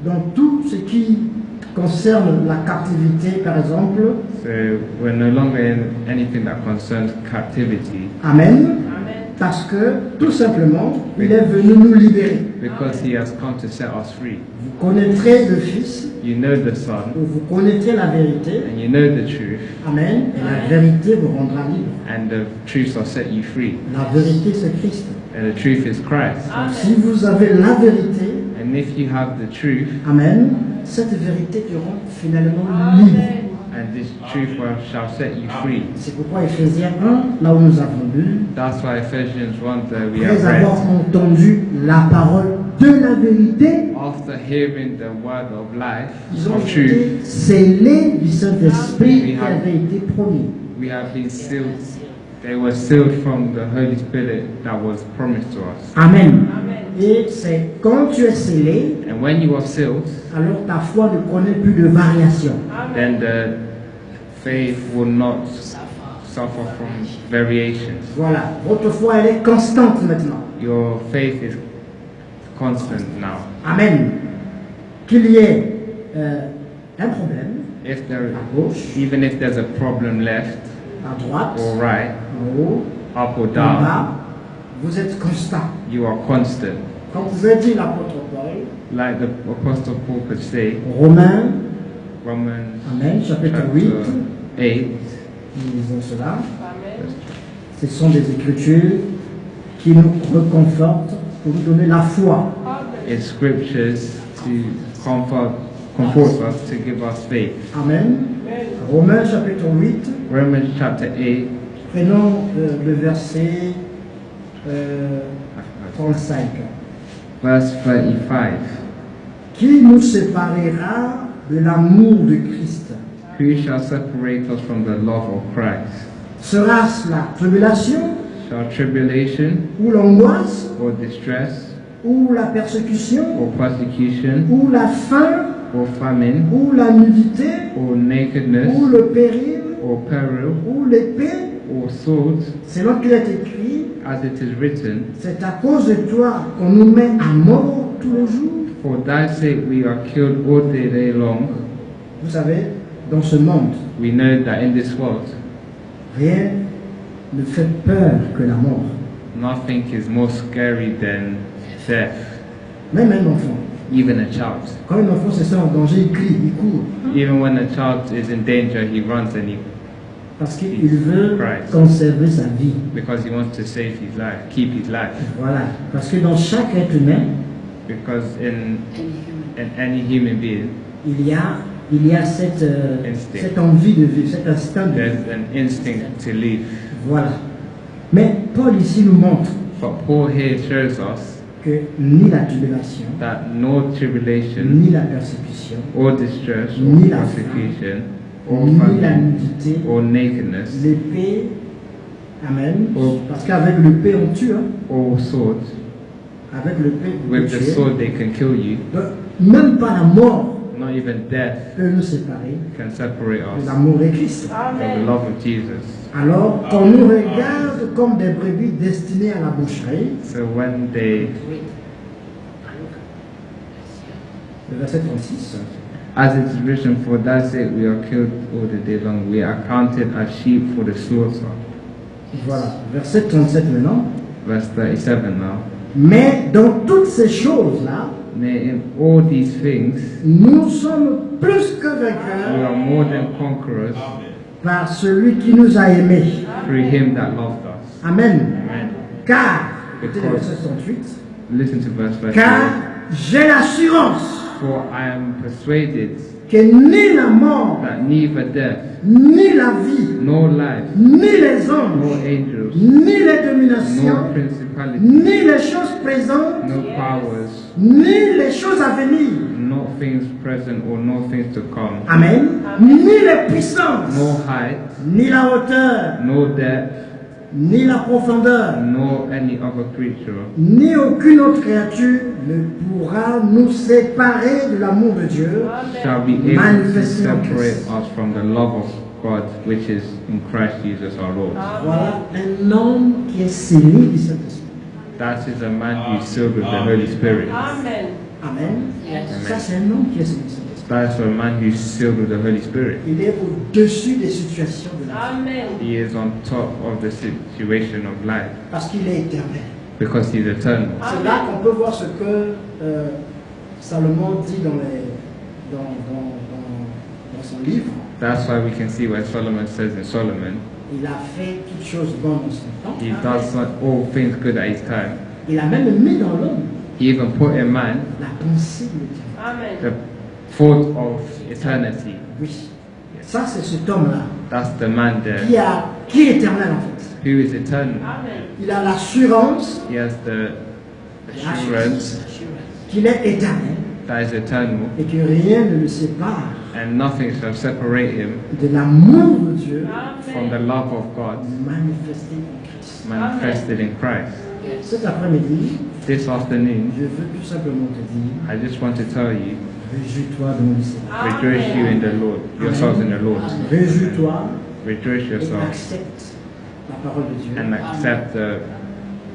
dans tout ce qui concerne la captivité, par exemple. So we're no longer in anything that concerns captivity, Amen. Parce que, tout simplement, il est venu nous libérer. because He has come to set us free. Vous connaîtrez le Fils, You know the Son, vous connaîtrez la vérité. and you know the truth, Amen. Et la vérité vous rendra libre. and the truth shall set you free. La vérité, c'est Christ. And the truth is Christ. Donc, si vous avez la vérité, And if you have the truth, Amen, cette vérité te rend finalement libre. and this truth shall set you free. C'est pourquoi Ephésiens 1, là où nous avons lu, That's why Ephesians 1 that we have après avoir read, entendu la parole de la vérité, after hearing the word of life, ils ont of truth, été scellés du Saint-Esprit qui Amen. avait été promis. we have been sealed. They were sealed from the Holy Spirit that was promised to us. Amen. Et c'est quand tu es scellé, And when you are sealed, alors ta foi ne connaît plus de variation. then the faith will not suffer from variations. Voilà, votre foi elle est constante maintenant. Your faith is constant now. Amen. Qu'il y ait un problème If there, à gauche, even if there's a problem left à droite, or right, en haut, up or en down, bas, vous êtes constant. you are constant. Comme pouvait dire l'apôtre Paul, Like the Apostle Paul could say, Romains, Romans Amen, chapitre 8, chapter 8, nous lisons cela. Ce sont des écritures qui nous reconfortent pour nous donner la foi. in scriptures to comfort us, to give us faith. Amen. Romains chapitre 8, Romans chapter 8, prenons le verset 35. verse 35. Qui nous séparera de l'amour de Christ? Who shall separate us from the love of Christ? Sera-ce la tribulation, shall tribulation, ou l'angoisse, or distress, ou la persécution, or persecution, ou la faim, or famine, ou la nudité, or ou nakedness, le péril, or peril, ou l'épée? or sword, Selon qu'il est écrit, as it is written, c'est à cause de toi qu'on nous met à mort tous les jours. for thy sake we are killed all the day long. Vous savez, dans ce monde, We know that in this world, rien ne fait peur que la mort. nothing is more scary than death, Même un enfant. even a child. Quand un enfant se sent en danger, il crie, il court. Even when a child is in danger, he runs and he, Parce qu'il veut Christ. conserver sa vie. because he wants to save his life, keep his life. Voilà. Parce que dans chaque être humain, Because in Any human. any human being, il y a cette, Instinct. cette envie de vivre, cet instinct de there's vivre. an instinct to live. Voilà. Mais Paul ici nous montre But Paul here shows us que ni la tribulation, that no tribulation, ni la persécution, or distress, Ni or la persecution, or ni la famine, nudité, or nakedness, l'épée, amen, Oh. parce qu'avec l'épée on tue, hein. or sword. Avec l'épée on With peut the tuer. sword they can kill you. Donc, même pas la mort Not even death peut nous séparer can separate de us l'amour de Christ. from the love of Jesus. Alors qu'on nous regarde comme des brebis destinées à la boucherie, So when they, le verset 36, as it is written, for thy sake we are killed all the day long, we are counted as sheep for the slaughter. voilà, verset 37 maintenant. Verse 37 now. Mais dans toutes ces choses-là, Nay, in all these things, nous sommes plus que we vainqueurs are more than conquerors par celui qui nous a aimés. through him that loved us. Amen. Amen. Car, écoutez le verset 68, Listen to verse 38. car j'ai l'assurance For I am persuaded que ni la mort, that neither death, ni la vie, nor life, ni les anges, nor angels, ni les nor dominations, principalities, ni les choses présentes, no powers, ni les choses à venir. no things present or no things to come, Amen. Ni les puissances, no height, ni la hauteur, no depth, ni la profondeur, nor any other creature, ni aucune autre créature ne pourra nous séparer de l'amour de Dieu. shall be able to Manifested in separate Christ. us from the love of God which is in Christ Jesus our Lord. Voilà un homme qui est scellé du Saint-Esprit. That is a man who is filled with the Holy Spirit. Amen. Amen. Yes. Ça, c'est un homme qui est scellé du Saint-Esprit. That is a man who is filled with the Holy Spirit. Il est au-dessus des situations de la vie. Amen. He is on top of the situation of life Parce qu'il est éternel. because he is eternal. C'est là qu'on peut voir ce que Salomon dit dans son livre. That's why we can see what Solomon says in Solomon. Il a fait toutes choses bonnes dans son temps. He does all things good at his time. Il a même mis dans l'homme He even put in man la pensée de l'éternel. Amen. the thought of eternity. Oui. Ça, c'est cet homme-là That's the man there qui est éternel en fait. who is eternal. Amen. Il a l'assurance He has the assurance qu'il est éternel that is eternal et que rien ne le sépare and nothing shall separate him de l'amour de Dieu from the love of God manifesté en Christ. manifested in Christ. Yes. Cet après-midi, This afternoon, je veux tout simplement te dire, I just want to tell you, réjouis-toi dans le Seigneur. rejoice you in the Lord, yourselves in the Lord. Réjouis-toi Rejoice et yourself accepte la parole de Dieu. and accept the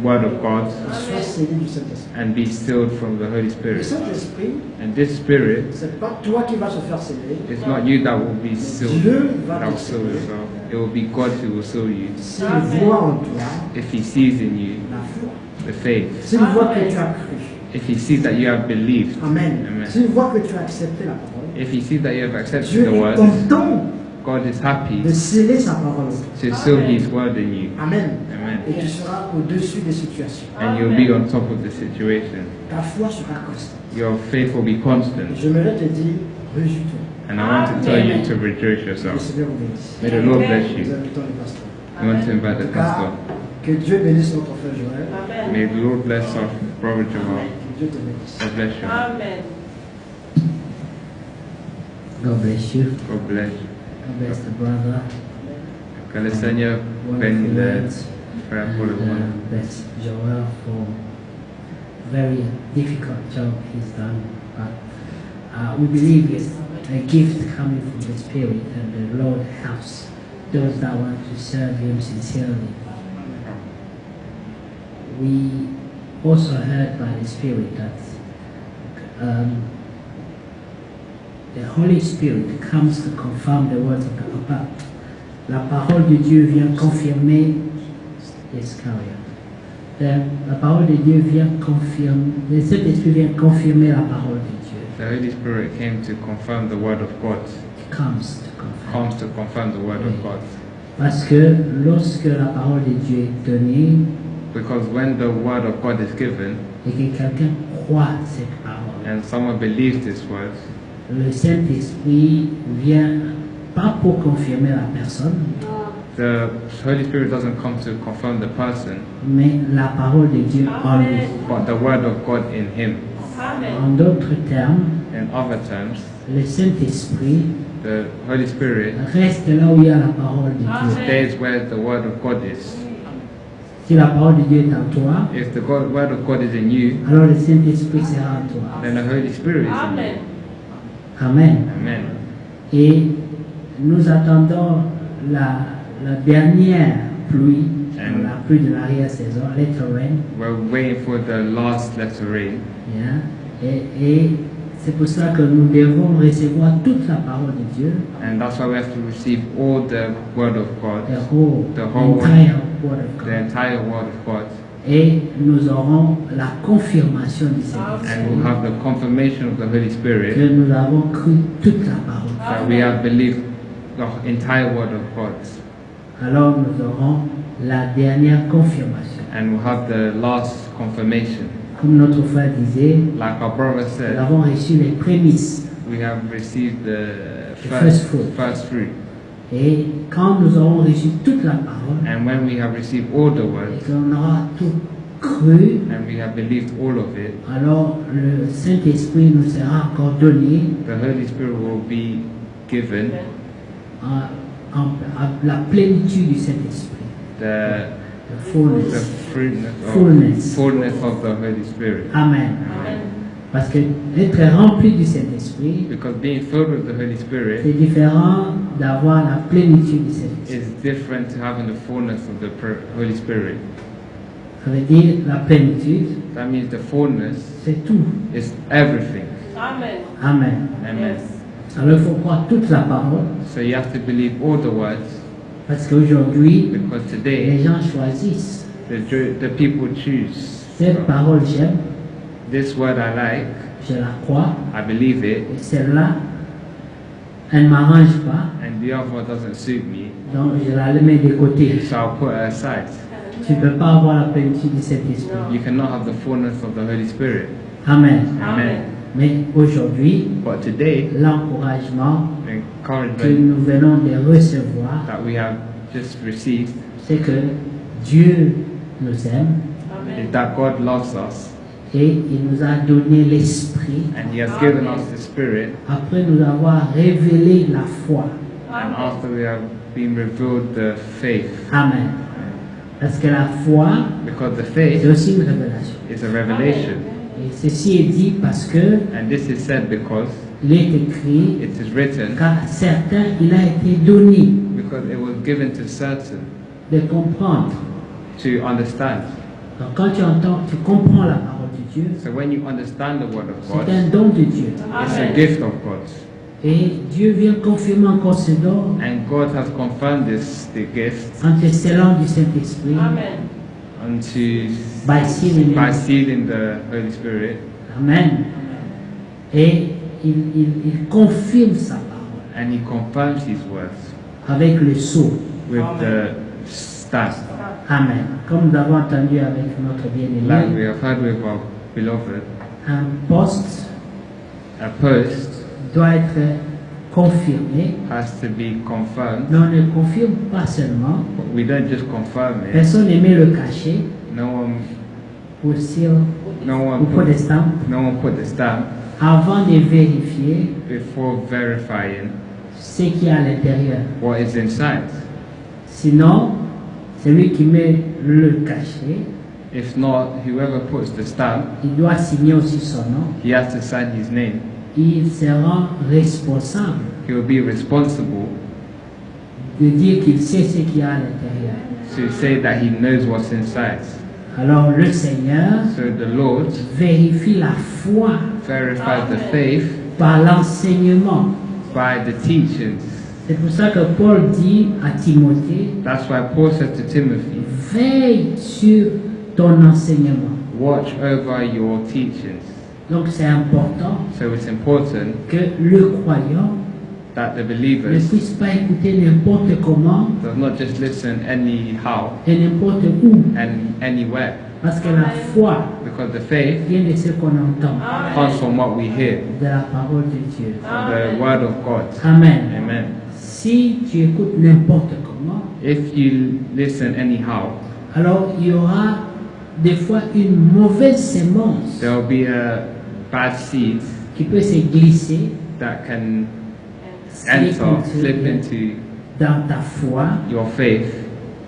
word of God Et sois scellé du Saint-Esprit. and be sealed from the Holy Le Spirit. Saint-Esprit, And this Spirit, c'est pas toi qui vas se faire sceller. it's not you that will be sealed, Dieu va that te will seal sceller. yourself. It will be God who will seal you. S'il voit en toi If He sees in you la foi, the faith, s'il voit que tu as cru, if He sees that you have believed, Amen. Amen. S'il voit que tu as accepté la parole, if He sees that you have accepted Dieu the est word, content God is happy de sceller sa parole en toi. to seal His word in you. Amen. Amen. Et tu seras au-dessus des situations. And you'll be on top of the situation. Ta foi sera constante. Your faith will be constant. J'aimerais te dire, réjouis-toi. And I want to tell you to rejoice Que le yourself. Seigneur vous bénisse. May the Lord bless Nous you. invitons le pasteur. I want to invite the En tout cas, pastor. que Dieu bénisse notre frère Joël. Amen. May the Lord bless our brother Jamal. Que Dieu te bénisse. God bless you. Amen. God bless you. God bless you. God bless the brother. Que le Seigneur One bénisse le Philippians frère pour le monde. and bless Joel for very difficult job he's done. But we believe it's a gift coming from the Spirit, and the Lord helps those that want to serve Him sincerely. We also heard by the Spirit that the Holy Spirit comes to confirm the words of God. La parole de Dieu vient confirmer la parole de Dieu vient confirmer, le Saint-Esprit vient confirmer la parole de Dieu. The Holy Spirit came to confirm the word of God. It comes to confirm. The word of God. Parce que lorsque la parole de Dieu est donnée Because when the word of God is given et que quelqu'un croit cette parole, and someone believes this word, le Saint-Esprit vient pas pour confirmer la personne, the Holy Spirit doesn't come to confirm the person, mais la parole de Dieu en lui. but the word of God in him. En d'autres termes, In other terms, le Saint-Esprit the Holy Spirit reste là où il y a la parole de Dieu. stays where the word of God is. Si la parole de Dieu est en toi, If the word of God is in you, alors le Saint-Esprit sera en toi. then the Holy Spirit is in you. Amen. Amen. Et nous attendons la dernière pluie, And- la pluie de l'arrière-saison, later rain. We're waiting for the last letter rain. Yeah. Et c'est pour ça que nous devons recevoir toute la parole de Dieu, And that's why we have to receive all the word of God, the whole entire word of the God. entire word of God. Et nous aurons la confirmation du And we'll Saint-Esprit have the confirmation of the Holy que Spirit nous avons cru toute la parole. that we have believed the entire word of God. Alors nous aurons la dernière confirmation. And we'll have the last confirmation. Comme notre frère disait, Like our brother nous said, avons reçu les prémices. we have received the first fruit. first fruit. Et quand nous aurons reçu toute la parole, And when we have received all the et words, qu'on aura tout cru, and we have believed all of it, alors le Saint-Esprit nous sera encore donné the Holy Spirit will be given à la plénitude du Saint-Esprit. the The fullness. fullness of the Holy Spirit. Amen. Parce que être rempli du Saint-Esprit, Because being filled with the Holy Spirit c'est différent d'avoir la plénitude du Saint-Esprit. is different to having the fullness of the Holy Spirit. Ça veut dire la plénitude, That means the fullness c'est tout. is everything. Amen. Amen. Amen. Alors il faut croire toute la parole, So you have to believe all the words, parce qu'aujourd'hui, because les today gens choisissent. the people choose. Cette parole j'aime, This word I like, je la crois, I believe it, et celle-là, elle ne m'arrange pas, and the other one doesn't suit me, donc je la mets de côté. so I'll put it aside. Tu ne peux pas avoir la plénitude de cet esprit. You cannot have the fullness of the Holy Spirit. Amen. Amen. Mais aujourd'hui, But today, l'encouragement the que encouragement nous venons de recevoir, that we have just received c'est que Dieu nous aime is that God loves us, et il nous a donné l'esprit and He has given us the Spirit, après nous avoir révélé la foi. and after we have been revealed the faith. Amen. Parce que la foi, Because the c'est faith aussi une révélation. is a revelation. Et ceci est dit parce que And this is said because il est écrit it is written, qu'à certains il a été donné because it was given to certain de comprendre. to understand. Donc quand tu entends, tu comprends la parole de Dieu, So when you understand the word of c'est God, un don de Dieu. it's a gift of God. Et Dieu vient confirmer encore ce don And God has confirmed the gift en te scellant du Saint-Esprit, by sealing by it. sealing the Holy Spirit, Amen. Et il confirme sa parole and He confirms His words avec le sceau. with the stamp, Amen. Comme nous avons entendu avec notre like we bien-aimé, have heard with our beloved. un poste A post doit être confirmé, has to be confirmed. mais on ne confirme pas seulement. We don't just confirm it. Personne n'aimait le cacher No one, ou seal no ou one, pour des stamps no one put the stamp avant de vérifier before verifying ce qu'il y a à l'intérieur. what is inside. Sinon, celui qui met le cachet, if not, whoever puts the stamp, il doit signer aussi son nom. he has to sign his name. Il sera responsable He will be responsible de dire qu'il sait ce qu'il y a à l'intérieur. to say that he knows what's inside. Alors le Seigneur So the Lord vérifie la foi verifies the faith par l'enseignement. by the teachings. C'est pour ça que Paul dit à Timothée, That's why Paul said to Timothy, veille sur ton enseignement. watch over your teachings. Donc c'est important So it's important que le croyant that the ne believers puisse pas écouter n'importe comment does not just listen anyhow et n'importe où. and anywhere, Parce que la foi because the faith vient de ce qu'on entend, comes from what we hear, de la parole de Dieu. from the word of God. Amen. Amen. Si tu écoutes n'importe comment, If you listen anyhow, alors il y aura des fois une mauvaise sémence there will be a bad seed qui peut se glisser that can slip slip into into dans ta foi your faith,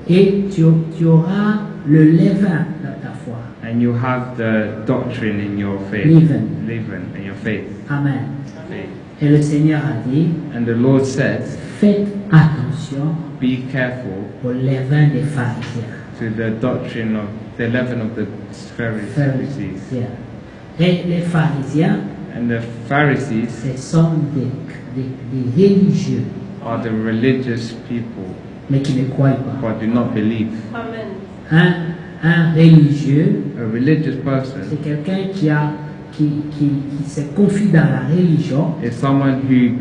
et tu auras le levain dans ta foi. and you have the doctrine in your faith, Leaven. leaven in your faith. Amen. Faith. Et le Seigneur a dit, And the Lord said, faites attention be careful au levain des pharisiens. to the doctrine of the leaven of the Pharisees. Yeah. Et les pharisiens, And the Pharisees ce sont des religieux, are the religious people mais qui ne croient pas. but do not believe. Un religieux, A religious person c'est quelqu'un qui se confie dans la religion is someone who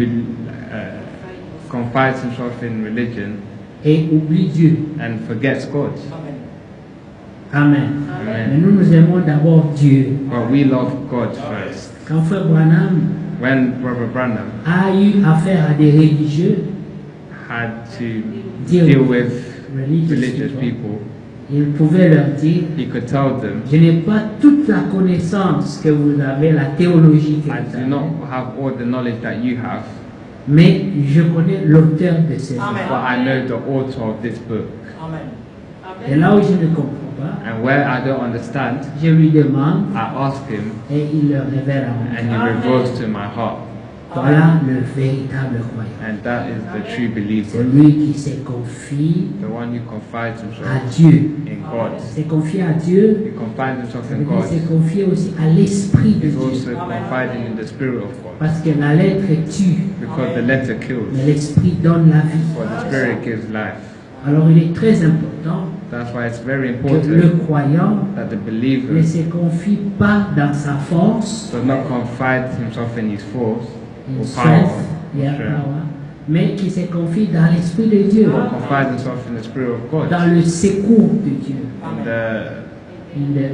confides himself in religion et oublie Dieu. and forgets God. Amen. Amen. Mais nous aimons d'abord Dieu. But we love God first. Quand Frère Branham When Brother Branham a eu affaire à des religieux, had to Deal deal with with religious religious people. people, il pouvait leur dire, he could tell them, je n'ai pas toute la connaissance que vous avez, la théologie que I vous do avez, not have all the knowledge that you have, mais je connais l'auteur de ces livres. but I know the author of this book. Et là où je ne comprends pas, And where I don't understand, je lui demande I ask him, et il le révèle à moi. and he reveals to my heart. Voilà le véritable croyant. And that is the true believer, Celui qui se confie the one who confides à himself Dieu. in God. Se confier à Dieu, He confides himself ça in veut dire God. se confier aussi à l'Esprit de He's Dieu. also confiding in the Spirit of God. Parce que la lettre tue, Because the letter kills, mais l'Esprit donne la vie. but the Spirit gives life. Alors il est très important That's why it's very que le important croyant that the ne believer se confie pas dans sa force, does not confide himself in his force in or strength, power, yeah, strength, power, mais qui se confie dans l'Esprit de Dieu, but confide himself in the Spirit of God, dans le secours de Dieu, in the in the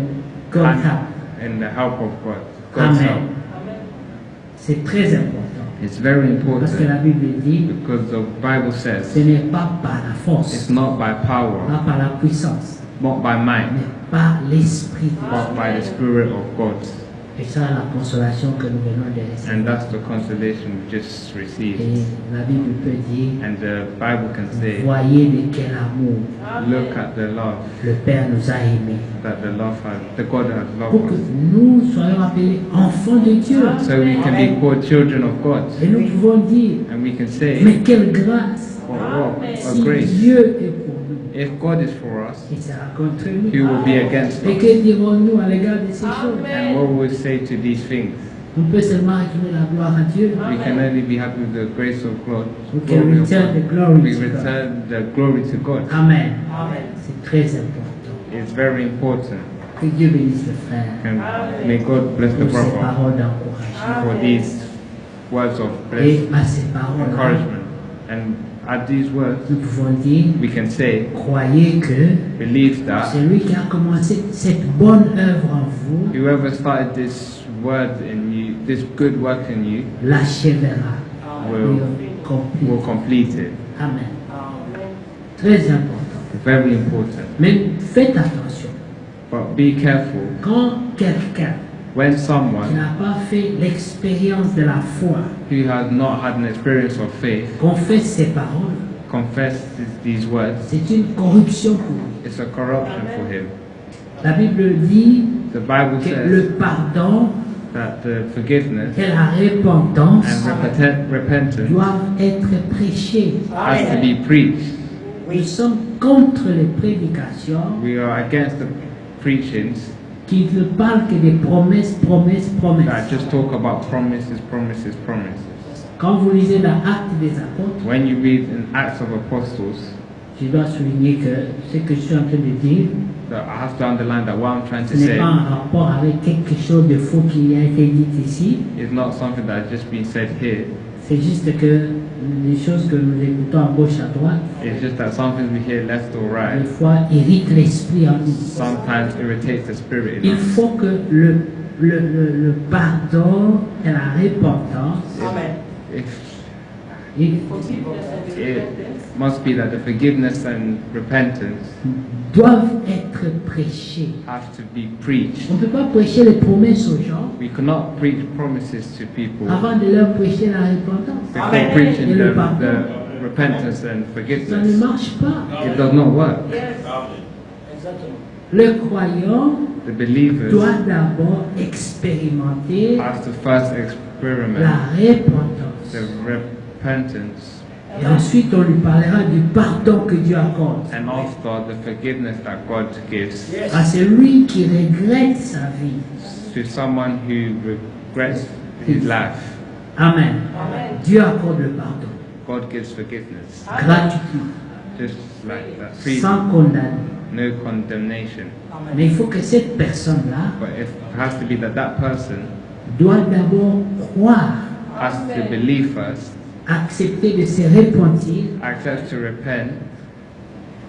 God help. in the help of God. God's Amen. help. C'est très important. It's very Parce que la important Bible dit, because the Bible ce says n'est pas par la it's force, not by pas power, par la puissance, not by might, mais par l'Esprit de but by the Spirit of God. Dieu. Et ça, la consolation que nous venons de And recevoir. that's the consolation we just received. Et la Bible peut dire, And the Bible can say, voyez de quel amour look at the love le Père nous a aimés. that the God has Pour loved que us. nous soyons appelés enfants de Dieu. So we can be called children of God. Et nous pouvons dire, And we can say, mais quelle grâce! what Si a grace. Dieu est pour nous, If God is for us, il sera contre nous. who will be against Et us? que dirons-nous à l'égard de ces choses? And what will we say to these things? On peut seulement retourner la gloire à Dieu. We can only be happy with the grace of God. We can Glory of return God. the glory We to God. return the glory to God. Amen. C'est très important. It's very important. Que Dieu bénisse le frère And may God bless the pour ces brother paroles d'encouragement. for these words of Et blessing, à ces paroles, encouragement. And at these words, nous pouvons dire, we can say, croyez que believe that celui qui a commencé cette bonne œuvre en vous whoever started this word in you, this good work in you, l'achèvera. will Complete. complete it. Amen. Très important. Very important. Mais faites attention. But be careful Quand quelqu'un when qui someone n'a pas fait l'expérience de la foi who has not had an experience of faith confesse ces paroles, confess these words, c'est une corruption pour lui. it's a corruption for him. La Bible dit The Bible que says le pardon that the forgiveness et la repentance and repentance doivent être prêchés. has to be preached. Nous sommes contre les prédications We are against the preachings qui ne parlent que des promesses, promesses, that promesses. just talk about promises, promises, promises. Quand vous lisez dans Actes des Apôtres, When you read in Acts of Apostles, je dois souligner que ce que je suis en train de dire, that I have to underline that what I'm trying to ce n'est say pas en rapport avec quelque chose de faux qui a été dit ici. is not something that has just been said here. C'est juste que les choses que nous écoutons à gauche, à droite, It's just that some things we hear left or des right fois irritent l'esprit en nous. sometimes irritates the spirit in Il us. faut que le pardon et la repentance, il It must be that the forgiveness and repentance doivent être prêchés. have to be preached. On ne peut pas prêcher les promesses aux gens We cannot preach promises to people avant de leur prêcher la repentance. before preaching Et le them pardon. the repentance and Ça ne forgiveness. marche pas. It does not work. Le croyant The believers doit d'abord expérimenter have to first la experiment repentance. the repentance Et ensuite, on lui parlera du pardon que Dieu accorde and after the forgiveness that God gives à celui qui regrette sa vie. to someone who regrets his life. Amen. Dieu accorde le pardon God gives forgiveness, gratuitement, just like that, freely, sans condamner. no condemnation. Mais il faut que cette personne-là But it has to be that that person doit d'abord croire, has to believe first, accepter de se repentir, accept to repent,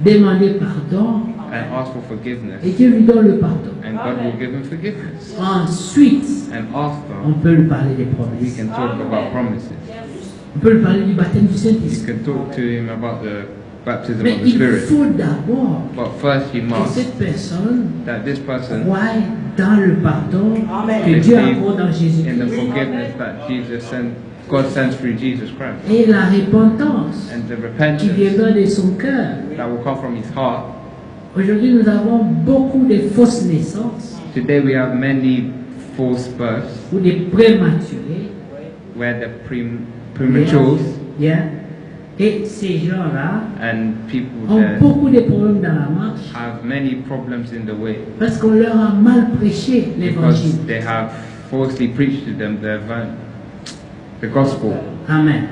demander pardon, and ask for forgiveness, et Dieu lui donne le pardon. and God will give him forgiveness. Ensuite, And on after, peut lui parler des we promesses. can talk about promises. On peut lui parler du baptême du You Saint-Esprit. can talk to him about the baptism Mais of the il Spirit. faut d'abord But first, you que must cette personne that this person croie dans le pardon que believe Dieu accorde en in the Jésus-Christ forgiveness that Jesus sent, God sends through Jesus Christ, et la repentance and the qui repentance viendra de son cœur. that will come from his heart. Aujourd'hui, nous avons beaucoup de fausses naissances Today we have many false births ou des prématurés. where the prematures Bien. Et ces gens-là and people ont there beaucoup de problèmes dans la marche have many problems in the way parce qu'on leur a mal prêché l'évangile. because they have falsely preached to them the gospel. Amen.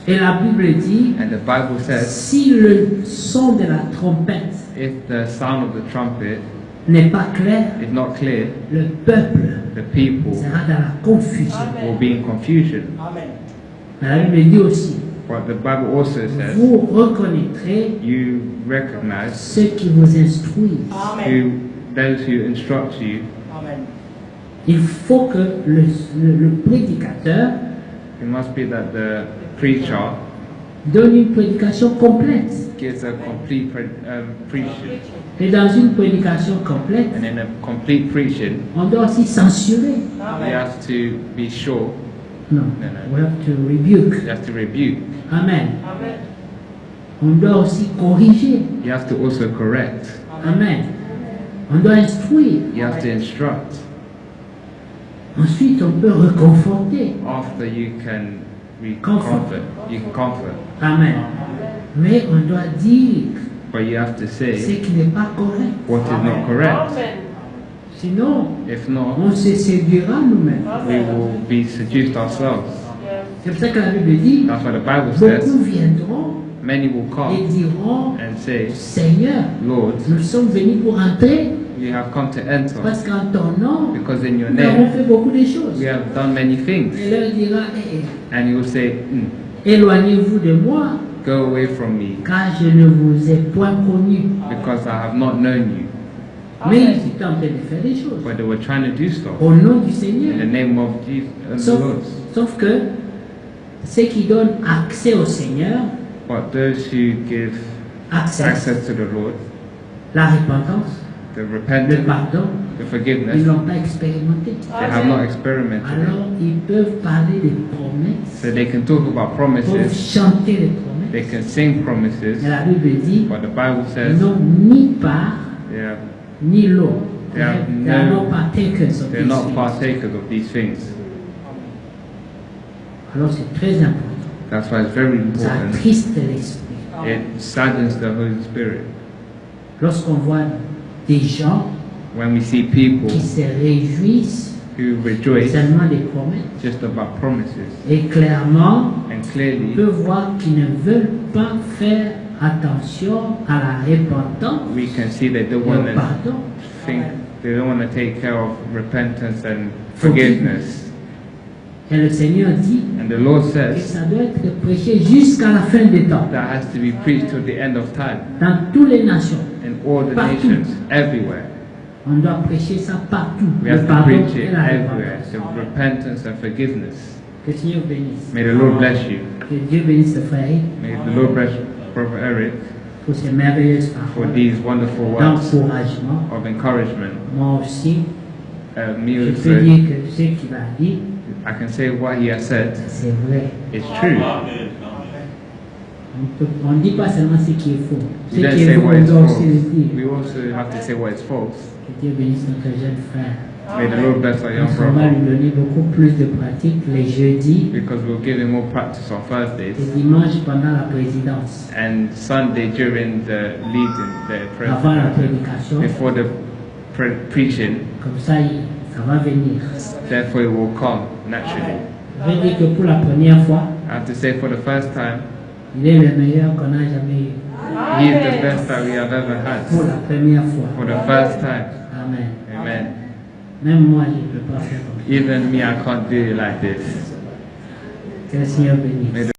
Et la Bible dit, And the Bible says si le son de la trompette if the sound of the trumpet n'est pas clair, is not clear, le peuple the people sera dans la confusion. will be in confusion. Mais la Bible dit aussi, But the Bible also says vous reconnaîtrez you recognize ceux qui vous instruisent. those who instruct you. Il faut que le prédicateur It must be that the preacher donne une prédication complète. gives a complete preaching, Et dans une prédication complète, and in a complete preaching, on doit aussi censurer. you have to be sure, Non, No. we have to rebuke. you have to rebuke, Amen. On doit aussi corriger. you have to also correct, Amen. On doit instruire. you have to instruct. Ensuite, on peut reconforter. After you can Comfort. you can comfort, Amen. Mais on doit dire but you have to ce say qui n'est pas correct. what is not correct. Sinon, If not, on se séduira nous-mêmes. we will be seduced ourselves. C'est pour ça que la Bible dit, That's what the Bible beaucoup says. viendront Many will et come diront, and say, Seigneur, Lord, nous sommes venus pour entrer you have come to enter parce qu'en ton nom, because in your nous avons name fait beaucoup de choses. we have done many things. Et leur dira, And he will say, éloignez-vous de moi, go away from me car je ne vous ai point connu. because I have not known you. Mais ils étaient en train de faire des choses But they were trying to do stuff au nom du in the Seigneur. name of Jesus and the Sauf, Lord. sauf que ceux qui donnent accès au Seigneur, But those who give accès, access to the Lord, la repentance, the le repentance, pardon, the ils forgiveness, n'ont pas expérimenté. they have not experimented it. Alors ils peuvent parler des promesses, So they can talk about peuvent promises, chanter les promesses, They can sing promises, Mais la Bible dit, but the Bible ils says n'ont ni part, yeah, ni lot. They have They are no- not partakers of they're these not things. partakers of these things. Alors c'est très important. That's why it's very Ça important. attriste l'esprit. It saddens the Holy Spirit Lorsqu'on voit des gens when we see people qui se réjouissent who rejoice seulement des promesses just about promises, et clairement and on clearly peut voir qu'ils ne veulent pas faire attention à la repentance we can see they don't et want au to pardon. think, they don't want to take care of repentance and forgiveness. Et le Seigneur dit And the Lord que says ça doit être prêché jusqu'à la fin des temps, that has to be preached till the end of time dans toutes les nations. in all the Partout. nations, everywhere. On doit prêcher ça partout, We le have to pardon preach et it la everywhere. repentance. The repentance and forgiveness. Que le Seigneur bénisse. May the Lord bless you. Que Dieu bénisse le frère Eric May the Lord bless Prophet Eric pour ces merveilleuses for paroles these wonderful words d'encouragement. of encouragement. Moi aussi, Me je also, peux dire que ce qu'il a dit, I can say what he has said c'est vrai. is true. On ne dit pas seulement ce qui est faux. Ce We don't qui est say faux, what on is doit false. aussi le dire. We also have to say what is false. Que Dieu bénisse notre jeune frère. May the Lord bless our young Parce qu'on va brother, lui donner beaucoup plus de pratique les jeudis because we'll give him more practice on Thursdays et dimanche pendant la présidence. and Sunday during the leading, the Avant la prayer, prédication, before the preaching. comme ça, ça va venir. Therefore, it will come naturally. Je veux dire que pour la première fois, I have to say, for the first time, il est le meilleur qu'on a jamais eu. he is the best that we have ever Pour had. la première fois. For the first time. Amen. Amen. Même moi, je ne peux pas faire comme ça. Even me, I can't do it like this. Que le Seigneur bénisse. May the